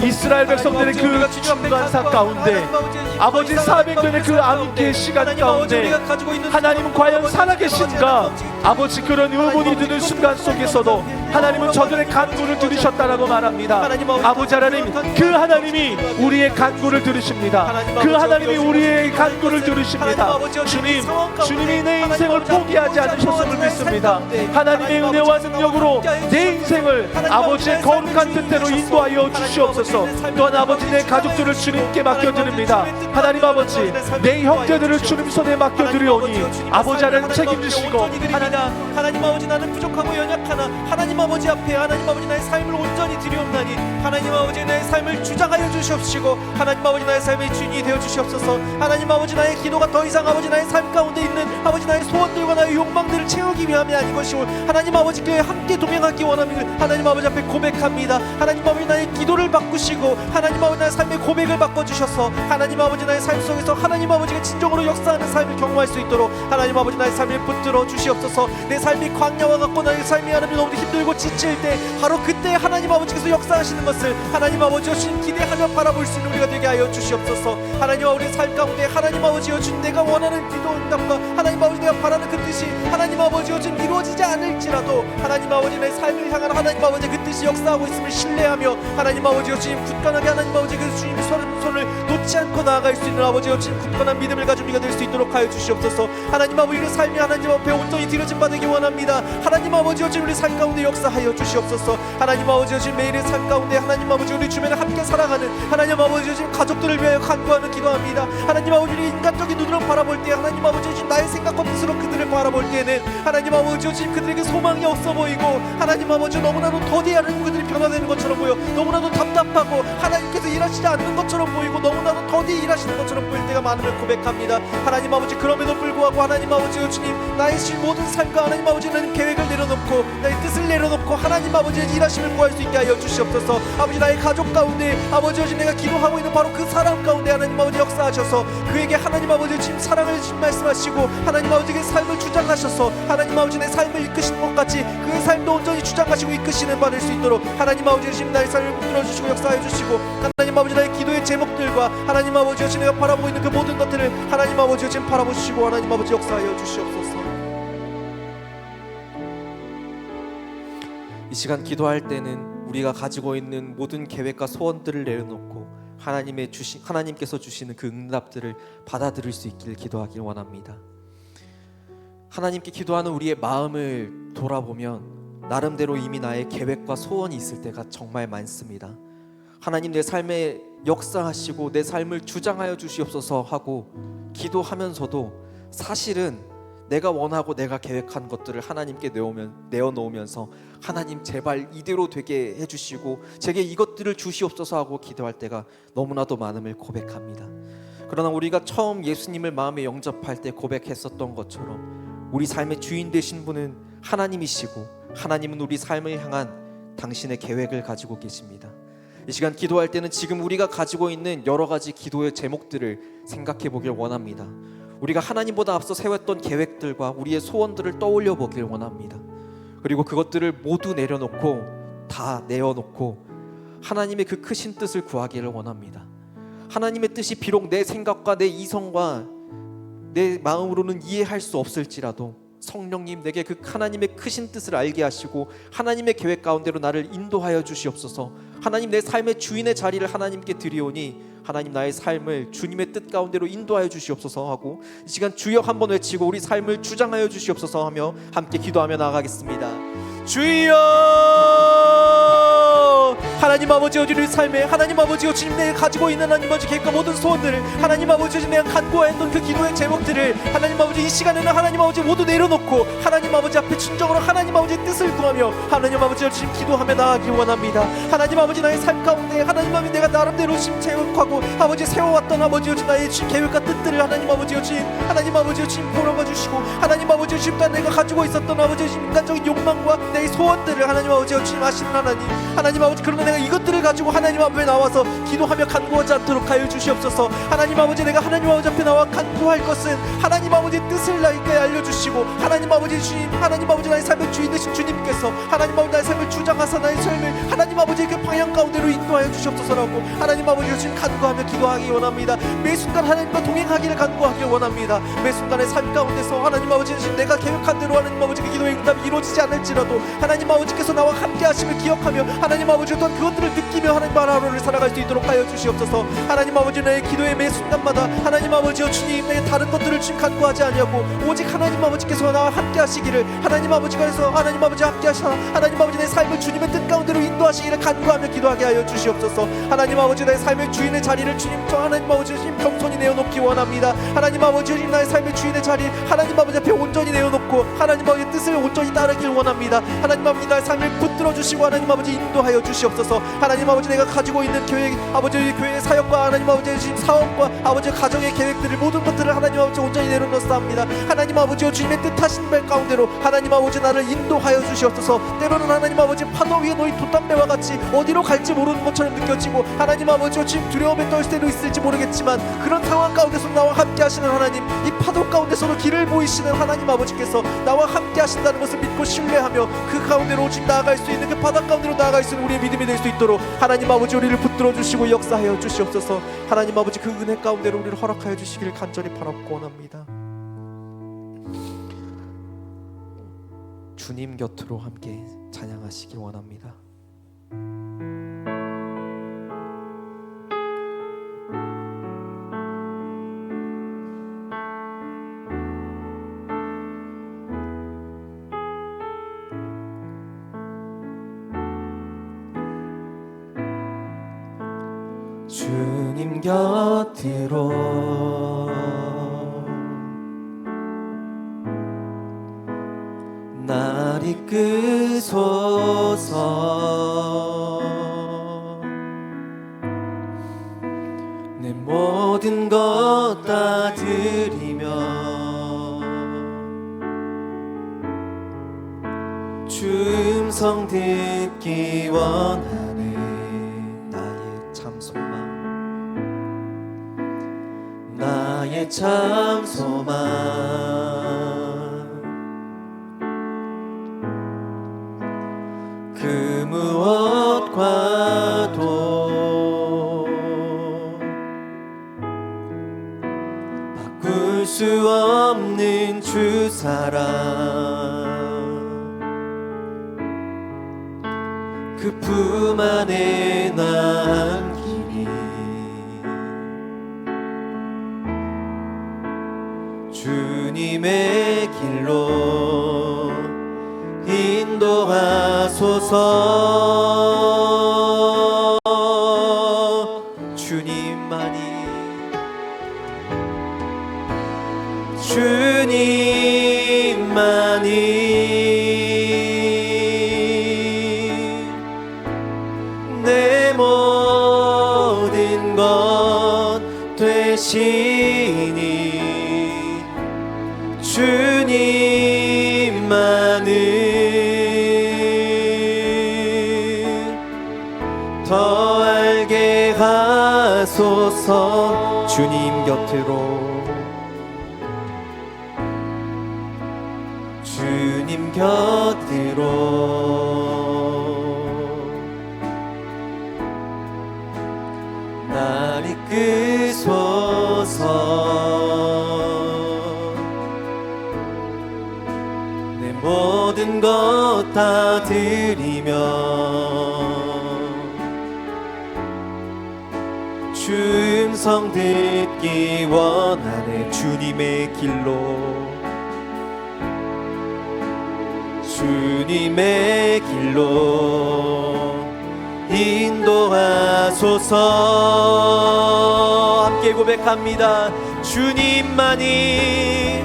이스라엘 백성들의 그 중간사 가운데, 아버지 400년의 그 암흑기의 시간 가운데 하나님은 과연 살아계신가? 아버지, 그런 의문이 드는 순간 속에서도 하나님은 저들의 간구를 들으셨다라고 말합니다. 아버지 하나님, 그 하나님이 우리의 간구를 들으십니다. 그 하나님이 우리의 간구를 들으십니다. 주님이 내 인생을 포기하지 않으셨음을 믿습니다. 하나님의 은혜와 능력으로 내 인생을 아버지의 거룩한 뜻대로 인도하여 주시옵소서. 또한 아버지, 내 가족들을 주님께 맡겨드립니다. 하나님 아버지, 내 형제들을 주님 손에 맡겨드리오니 아버지 하나님 책임지시고, 하나님 아버지, 나는 부족하고 연약하나 하나님 아버지 앞에 하나님 아버지 나의 삶을 온전히 드리옵나니 하나님 아버지 나의 삶을 주장하여 주시옵시고, 하나님 아버지 나의 삶의 주인이 되어 주시옵소서. 하나님 아버지, 나의 기도가 더 이상 아버지 나의 삶 가운데 있는 아버지 나의 소원들과 나의 욕망들을 채우기 위함이 아니것이오 하나님 아버지께 함께 동행하기 원함을 하나님 아버지 앞에 고백합니다. 하나님 아버지, 나의 기도를 바꾸시고 하나님 아버지 나의 삶의 고백을 바꿔주셔서 하나님 아버지 나의 삶 속에서 하나님 아버지가 진정으로 역사하는 삶을 경험할 수 있도록 하나님 아버지 나의 삶을 붙들어 주시옵소서. 내 삶이 광야와 같고 나의 삶이 하나님 너무 힘들고 지칠 때 바로 그때 하나님 아버지께서 역사하시는 것을 하나님 아버지여 주님 기대하며 바라볼 수 있는 우리가 되게 하여 주시옵소서. 하나님 아버지, 우리 삶 가운데 하나님 아버지여 주님 내가 원하는 기도 응답과 하나님 아버지 내가 바라는 그 뜻이 하나님 아버지여 주님 이루어지지 않을지라도 하나님 아버지 내 삶을 향한 하나님 아버지 그 뜻이 역사하고 있음을 신뢰하며 하나님 아버지여 주님 굳건하게 하나님 아버지 그 주님의 손을 놓지 않고 나아갈 수 있는 아버지여 주님 굳건한 믿음을 가진 우리가 될 수 있도록 하여 주시옵소서. 하나님 아버지, 우리 삶이 하나님 앞에 온전히 드려진 바되기 원합니다. 하나님 아버지여 주님 우리 삶 가운데 역사하여 주시옵소서. 하나님 아버지여 주님 매일의 삶 가운데 하나님 아버지 우리 주변에 함께 살아가는 하나님 아버지여 주님 가족들을 위하여 간구하는 기도합니다. 하나님 아버지, 우리 인간적인 눈으로 바라볼 때 하나님 아버지여 주님 나의 생각과 뜻으로 그들을 바라볼 때에는 하나님 아버지여 주님 그들에게 소망이 없어 보이고 하나님 아버지 너무나도 더디하는 그들이 변화되는 것처럼 보여 너무나도 답답하고 하나님께서 일하시지 않는 것처럼 보이고 너무나도 더디 일하시는 것처럼 보일 때가 많음을 고백합니다. 하나님 아버지, 그럼에도 불구하고 하나님 아버지여 주님 나의 모든 삶과 하나님 아버지 나는 계획을 내려놓고 나의 뜻을 내려놓고 하나님 아버지의 일하심을 구할 수 있게 하여 주시옵소서. 아버지, 나의 가족 가운데 아버지여 주님 내가 기도하고 있는 바로 그 사람 가운데 하나님 아버지 역사하셔서 그에게 하나님 아버지 지금 사랑을 지금 말씀하시고 하나님 아버지의 삶을 주장하셔서 하나님 아버지 내 삶을 이끄시는 것 같이 그의 삶도 온전히 주장하시고 이끄시는 받을 수 있도록 하나님 아버지 지금 나의 삶을 붙들어 주시고 역사해 주시고 하나님 아버지 나의 기도의 제목들과 하나님 아버지여 지금 내가 바라보고 있는 그 모든 것들을 하나님 아버지여 지금 바라보시고 하나님 아버지 역사하여 주시옵소서. 이 시간 기도할 때는 우리가 가지고 있는 모든 계획과 소원들을 내려놓고 하나님께서 주시는 그 응답들을 받아들일 수 있기를 기도하길 원합니다. 하나님께 기도하는 우리의 마음을 돌아보면 나름대로 이미 나의 계획과 소원이 있을 때가 정말 많습니다. 하나님, 내 삶에 역사하시고 내 삶을 주장하여 주시옵소서 하고 기도하면서도 사실은 내가 원하고 내가 계획한 것들을 하나님께 내어놓으면서 하나님 제발 이대로 되게 해주시고 제게 이것들을 주시옵소서 하고 기도할 때가 너무나도 많음을 고백합니다. 그러나 우리가 처음 예수님을 마음에 영접할 때 고백했었던 것처럼 우리 삶의 주인 되신 분은 하나님이시고 하나님은 우리 삶을 향한 당신의 계획을 가지고 계십니다. 이 시간 기도할 때는 지금 우리가 가지고 있는 여러 가지 기도의 제목들을 생각해 보길 원합니다. 우리가 하나님보다 앞서 세웠던 계획들과 우리의 소원들을 떠올려 보길 원합니다. 그리고 그것들을 모두 내려놓고 다 내어놓고 하나님의 그 크신 뜻을 구하기를 원합니다. 하나님의 뜻이 비록 내 생각과 내 이성과 내 마음으로는 이해할 수 없을지라도 성령님 내게 그 하나님의 크신 뜻을 알게 하시고 하나님의 계획 가운데로 나를 인도하여 주시옵소서. 하나님, 내 삶의 주인의 자리를 하나님께 드리오니 하나님, 나의 삶을 주님의 뜻 가운데로 인도하여 주시옵소서 하고 이 시간 주여 한번 외치고 우리 삶을 주장하여 주시옵소서 하며 함께 기도하며 나아가겠습니다. 주여! 하나님 아버지, 우리의 삶에 하나님 아버지 주님 내가 가지고 있는 하나님 아버지 계획과 모든 소원들을 하나님 아버지 주님 내가 간구하였던 그 기도의 제목들을 하나님 아버지 이 시간에는 하나님 아버지 모두 내려놓고 하나님 아버지 앞에 순종으로 하나님 아버지의 뜻을 구하며 하나님 아버지 주님 기도하며 나아가길 원합니다. 하나님 아버지, 나의 삶 가운데 하나님 아버지 내가 나름대로 주님 계획하고 아버지 세워왔던 아버지 주님 나의 주님 계획과 뜻들을 하나님 아버지 주님 하나님 아버지 주님 보러봐 주시고 하나님 아버지 주님 또 내가 가지고 있었던 아버지 주님 인간적인 욕망과 내 소원들을 하나님 아버지 주님 아시는 하나님 아버지, 그러나 내가 이것들을 가지고 하나님 앞에 나와서 기도하며 간구하지 않도록 하여 주시옵소서. 하나님 아버지, 내가 하나님 아버지 앞에 나와 간구할 것은 하나님 아버지의 뜻을 나에게 알려주시고 하나님 아버지 주님 하나님 아버지 나의 삶의 주인 되신 주님께서 하나님 아버지 나의 삶을 주장하사 나의 삶을 하나님 아버지의 그 방향 가운데로 인도하여 주시옵소서라고 하나님 아버지 주님 간구하며 기도하기 원합니다. 매 순간 하나님과 동행하기를 간구하기 원합니다. 매 순간의 삶 가운데서 하나님 아버지 주님 내가 계획한 대로 하나님 아버지 그 기도의 응답이 이루어지지 않을지라도 하나님 아버지께서 나와 함께 하심을 기억하며 하나님 아버지 또한 그것들을 느끼며 하나님 하루를 살아갈 수 있도록 하여 주시옵소서. 하나님 아버지, 나의 기도의 매 순간마다 하나님 아버지 주님 내게 다른 것들을 주님 간구하지 아니하고 오직 하나님 아버지께서 나와 함께 하시기를 하나님 아버지께서 하나님 아버지 함께 하시나 하나님 아버지 내 삶을 주님의 뜻 가운데로 인도하시기를 간구하며 기도하게 하여 주시옵소서. 하나님 아버지, 나의 삶의 주인의 자리를 주님 저 하나님 아버지 주님 겸손히 내어놓기 원합니다. 하나님 아버지 주님 나의 삶의 주인의 자리 하나님 아버지 앞에 온전히 내어놓고 하나님 아버지의 뜻을 온전히 따르길 원합니다. 하나님 아버지, 나의 삶을 붙들어 주시고 하나님 아버지 인도하여 주시옵소서. 하나님 아버지, 내가 가지고 있는 계획 아버지 교회의 사역과 하나님 아버지 주님 사업과 아버지 가정의 계획들을 모든 것들을 하나님 아버지 온전히 내려놓습니다. 하나님 아버지 주님의 뜻하신 말 가운데로 하나님 아버지 나를 인도하여 주시옵소서. 때로는 하나님 아버지 파도 위에 놓인 돛담배와 같이 어디로 갈지 모르는 것처럼 느껴지고 하나님 아버지 주님 두려움에 떨 때도 있을지 모르겠지만 그런 상황 가운데서 나와 함께 하시는 하나님, 이 파도 가운데서도 길을 보이시는 하나님 아버지께서 나와 함께 하신다는 것을 믿고 신뢰하며 그 가운데로 오직 나아갈 수 있는 그 바닥 가운데로 나아갈 수 있는 우리의 믿음이 될 수 있도록 하나님 아버지 우리를 붙들어 주시고 역사하여 주시옵소서. 하나님 아버지, 그 은혜 가운데로 우리를 허락하여 주시기를 간절히 바라고 원합니다. 주님 곁으로 함께 찬양하시기 원합니다. 주님 곁으로 날 이끄소서. 내 모든 것 다 드리며 주 음성 듣기 원하네. 나의 참 소망, 나의 참 소망, 그 무엇과도 바꿀 수 없는 주 사랑, 그 품 안에 남기니 주님의 길로 인도하소서. 주님만이 내 모든 것 되시니 주님만은 더 알게 하소서. 주님 곁으로, 주님 곁으로 날 날 이끄소서. 내 모든 것 다 드리며 주 음성 듣기 원하네. 주님의 길로, 주님의 길로 인도하소서. 함께 고백합니다. 주님만이,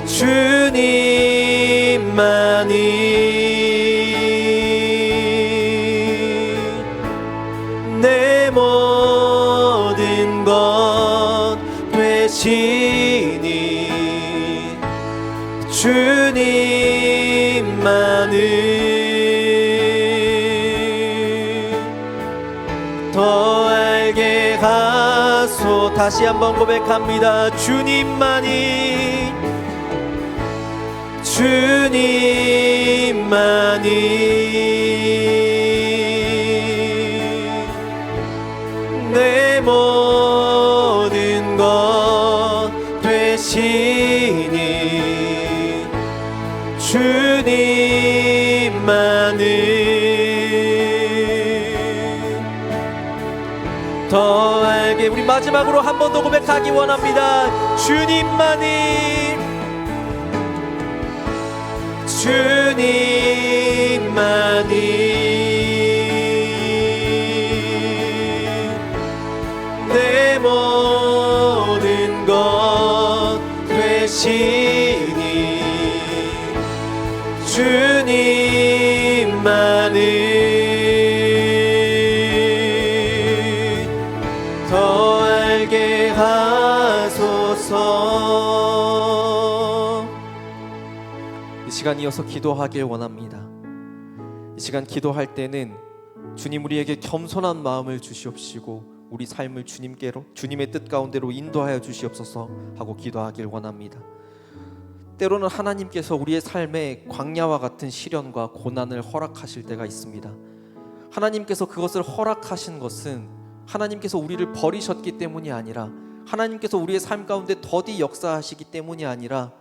주님만이 내 모든 것 되시니 주님만을 더 알게 하소. 다시 한번 고백합니다. 주님만이, 주님만이 내 모든 것 되시니 주님만을 더 알게. 우리 마지막으로 한 번 더 고백하기 원합니다. 주님만이, 주님만이 내 모든 것 되시니 주님만을 더 알게 하소서. 이 시간 이어서 기도하길 원합니다. 이 시간 기도할 때는 주님 우리에게 겸손한 마음을 주시옵시고 우리 삶을 주님의 뜻 가운데로 인도하여 주시옵소서 하고 기도하길 원합니다. 때로는 하나님께서 우리의 삶에 광야와 같은 시련과 고난을 허락하실 때가 있습니다. 하나님께서 그것을 허락하신 것은 하나님께서 우리를 버리셨기 때문이 아니라, 하나님께서 우리의 삶 가운데 더디 역사하시기 때문이 아니라,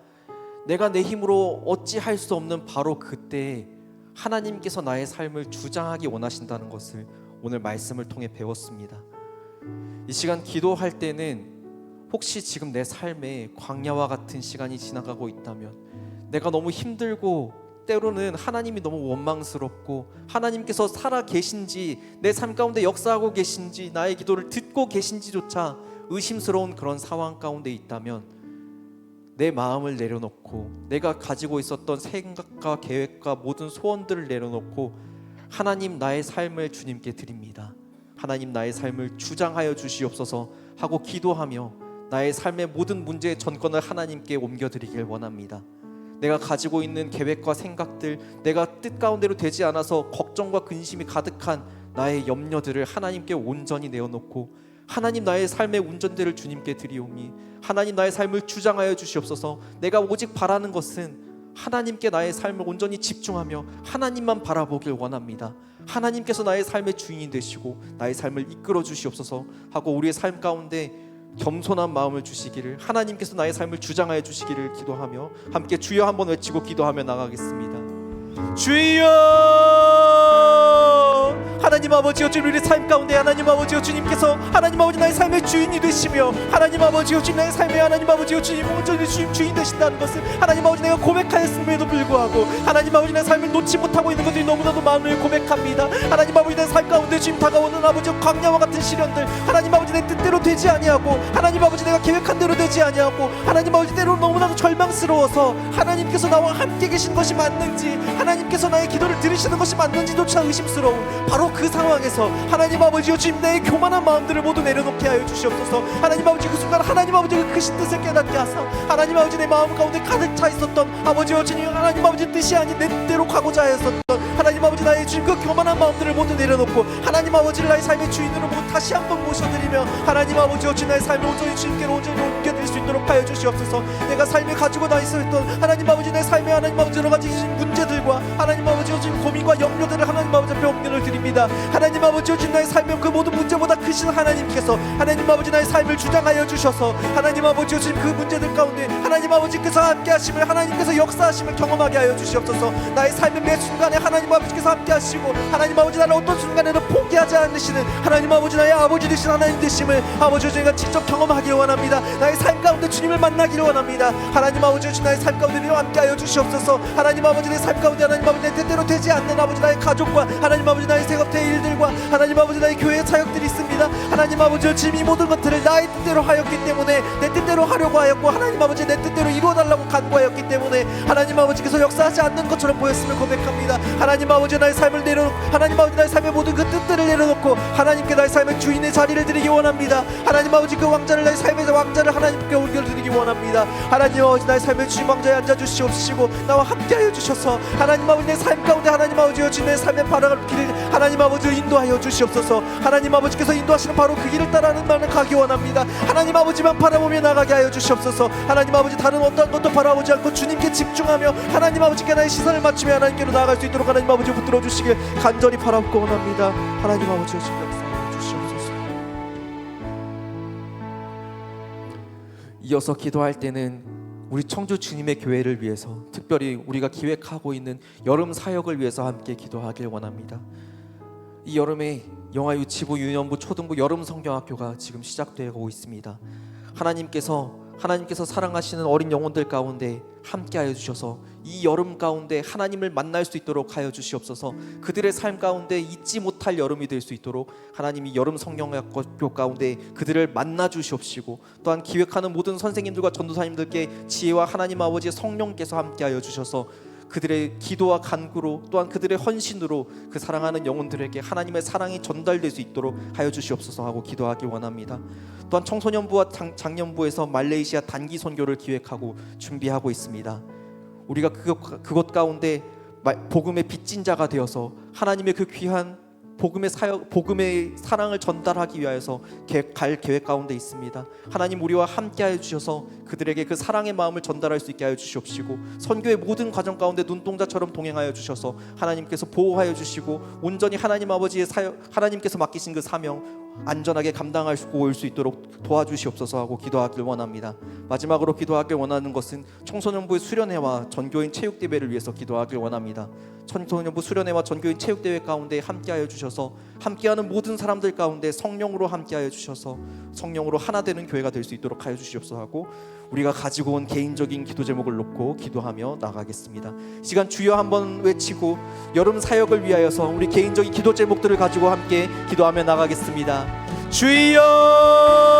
내가 내 힘으로 어찌할 수 없는 바로 그때에 하나님께서 나의 삶을 주장하기 원하신다는 것을 오늘 말씀을 통해 배웠습니다. 이 시간 기도할 때는 혹시 지금 내 삶에 광야와 같은 시간이 지나가고 있다면, 내가 너무 힘들고 때로는 하나님이 너무 원망스럽고 하나님께서 살아 계신지, 내 삶 가운데 역사하고 계신지, 나의 기도를 듣고 계신지조차 의심스러운 그런 상황 가운데 있다면, 내 마음을 내려놓고 내가 가지고 있었던 생각과 계획과 모든 소원들을 내려놓고 하나님 나의 삶을 주님께 드립니다. 하나님 나의 삶을 주장하여 주시옵소서 하고 기도하며 나의 삶의 모든 문제의 전권을 하나님께 옮겨드리길 원합니다. 내가 가지고 있는 계획과 생각들, 내가 뜻 가운데로 되지 않아서 걱정과 근심이 가득한 나의 염려들을 하나님께 온전히 내어놓고 하나님 나의 삶의 운전대를 주님께 드리오니 하나님 나의 삶을 주장하여 주시옵소서. 내가 오직 바라는 것은 하나님께 나의 삶을 온전히 집중하며 하나님만 바라보길 원합니다. 하나님께서 나의 삶의 주인이 되시고 나의 삶을 이끌어 주시옵소서 하고 우리의 삶 가운데 겸손한 마음을 주시기를, 하나님께서 나의 삶을 주장하여 주시기를 기도하며 함께 주여 한번 외치고 기도하며 나가겠습니다. 주여! 하나님 아버지여 주님, 우리 삶 가운데 하나님 아버지여 주님께서 하나님 아버지 나의 삶의 주인이 되시며 하나님 아버지여 주님 나의 삶에 하나님 아버지여 주님 온전히 주인 되신다는 것을 하나님 아버지 내가 고백하였음에도 불구하고 하나님 아버지 나의 삶을 놓지 못하고 있는 것들이 너무나도 마음을 고백합니다. 하나님 아버지 내 삶 가운데 주님 다가오는 아버지 광야와 같은 시련들, 하나님 아버지 내 뜻대로 되지 아니하고 하나님 아버지 내가 계획한 대로 되지 아니하고 하나님 아버지 때로 너무나도 절망스러워서 하나님께서 나와 함께 계신 것이 맞는지, 하나님께서 나의 기도를 들으시는 것이 맞는지조차 의심스러운 바로 그 상황에서 하나님 아버지여 주님 내 교만한 마음들을 모두 내려놓게 하여 주시옵소서. 하나님 아버지 그 순간 하나님 아버지 그 크신 뜻을 깨닫게 하사 하나님 아버지 내 마음 가운데 가득 차 있었던 아버지여 주님 하나님 아버지 뜻이 아닌 내 뜻대로 가고자 하였었던 하나님 아버지 나의 주님 그 교만한 마음들을 모두 내려놓고 하나님 아버지를 나의 삶의 주인으로 모두 다시 한번 모셔드리며 하나님 아버지여 주님 나의 삶을 온전히 주님께로 온전히 옮겨드릴 수 있도록 하여 주시옵소서. 내가 삶에 가지고 나 있었던 하나님 아버지 내 삶에 하나님 아버지 여러 가지 문제들과 하나님 아버지여 주님 고민과 염려들을 하나님 아버지 앞에 옮겨드립니다. 하나님 아버지여 주님 나의 삶의 그 모든 문제보다 크신 하나님께서 하나님 아버지 나의 삶을 주장하여 주셔서 하나님 아버지여 주님 그 문제들 가운데 하나님 아버지께서 함께 하심을 하나님께서 역사하심을 경험하게 하여 주시옵소서. 나의 삶의 매 순간에 하나님 아버지께서 함께 하시고 하나님 아버지 나를 어떤 순간에도 포기하지 않으시는 하나님 아버지 나의 아버지 되신 하나님 되심을 아버지 저희가 직접 경험하기를 원합니다. 나의 삶 가운데 주님을 만나기를 원합니다. 하나님 아버지 주님 나의 삶 가운데 함께 하여 주시옵소서. 하나님 아버지 내 삶 가운데 하나님 아버지 내 뜻대로 되지 않는 아버지 나의 가족과 하나님 아버지 나의 생업의 일들과 하나님 아버지 나의 교회의 사역들이 있습니다. 하나님 아버지 지금 이 모든 것들을 나의 뜻대로 하였기 때문에 내 뜻대로 하려고 하였고 하나님 아버지 내 뜻대로 이루어달라고 간구하였기 때문에 하나님 아버지께서 역사하지 않는 것처럼 보였음을 고백합니다. 하나님 아버지 나의 삶을 내려놓고 하나님 아버지 나의 삶의 모든 그 뜻들을 내려놓고 하나님께 나의 삶의 주인의 자리를 드리기 원합니다. 하나님 아버지 그 왕자를 나의 삶의 왕자를 하나님께 옮겨드리기 원합니다. 하나님 아버지 나의 삶의 주인 왕자에 앉아주시옵시고 나와 함께하여 주셔서 하나님 아버지 내 삶 가운데 하나님 아버지여 주님 내 삶의 바라갈 길을 하나님 아버지여 인도하여 주시옵소서. 하나님 아버지께서 인도하시는 바로 그 길을 따라는 나는 가기 원합니다. 하나님 아버지만 바라보며 나가게 하여 주시옵소서. 하나님 아버지 다른 어떤 것도 바라보지 않고 주님께 집중하며 하나님 아버지께 나의 시선을 맞추며 하나님께로 나아갈 수 있도록 하나님 아버지 붙들어 주시길 간절히 바라옵고 원합니다. 하나님 아버지여 주님 역사하여 주시옵소서. 이어서 기도할 때는 우리 청주 주님의 교회를 위해서 특별히 우리가 기획하고 있는 여름 사역을 위해서 함께 기도하길 원합니다. 이 여름에 영아유치부, 유년부, 초등부 여름 성경학교가 지금 시작되고 있습니다. 하나님께서 사랑하시는 어린 영혼들 가운데 함께하여 주셔서 이 여름 가운데 하나님을 만날 수 있도록 하여 주시옵소서. 그들의 삶 가운데 잊지 못할 여름이 될 수 있도록 하나님이 여름 성경학교 가운데 그들을 만나 주시옵시고 또한 기획하는 모든 선생님들과 전도사님들께 지혜와 하나님 아버지의 성령께서 함께하여 주셔서 그들의 기도와 간구로 또한 그들의 헌신으로 그 사랑하는 영혼들에게 하나님의 사랑이 전달될 수 있도록 하여 주시옵소서 하고 기도하기 원합니다. 또한 청소년부와 장년부에서 말레이시아 단기 선교를 기획하고 준비하고 있습니다. 우리가 그것 가운데 복음의 빚진 자가 되어서 하나님의 그 귀한 복음의 사랑을 전달하기 위하여서 갈 계획 가운데 있습니다. 하나님 우리와 함께하여 주셔서 그들에게 그 사랑의 마음을 전달할 수 있게 하여 주시옵시고 선교의 모든 과정 가운데 눈동자처럼 동행하여 주셔서 하나님께서 보호하여 주시고 온전히 하나님 아버지의 하나님께서 맡기신 그 사명 안전하게 감당하시고 올 수 있도록 도와주시옵소서 하고 기도하길 원합니다. 마지막으로 기도하길 원하는 것은 청소년부의 수련회와 전교인 체육대회를 위해서 기도하길 원합니다. 청소년부 수련회와 전교인 체육대회 가운데 함께하여 주셔서 함께하는 모든 사람들 가운데 성령으로 함께하여 주셔서 성령으로 하나 되는 교회가 될 수 있도록 하여 주시옵소서 하고 우리가 가지고 온 개인적인 기도 제목을 놓고 기도하며 나가겠습니다. 시간 주여 한번 외치고 여름 사역을 위하여서 우리 개인적인 기도 제목들을 가지고 함께 기도하며 나가겠습니다.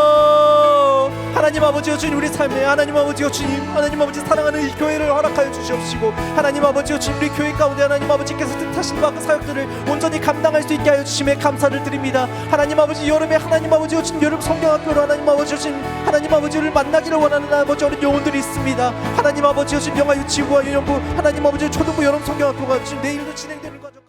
주여 하나님 아버지여 주님 우리 삶에 하나님 아버지여 주님 하나님 아버지 사랑하는 이 교회를 허락하여 주시옵시고 하나님 아버지여 주님 우리 교회 가운데 하나님 아버지께서 뜻하신 그 사역들을 온전히 감당할 수 있게 하여 주심에 감사를 드립니다. 하나님 아버지 여름에 하나님 아버지여 주님 여름 성경학교로 하나님 아버지여 주님 하나님 아버지를 만나기를 원하는 아버지 어린 영혼들이 있습니다. 하나님 아버지여 주님 영아유치부와 유년부 하나님 아버지 초등부 여름 성경학교가 지금 내일도 진행되는 과정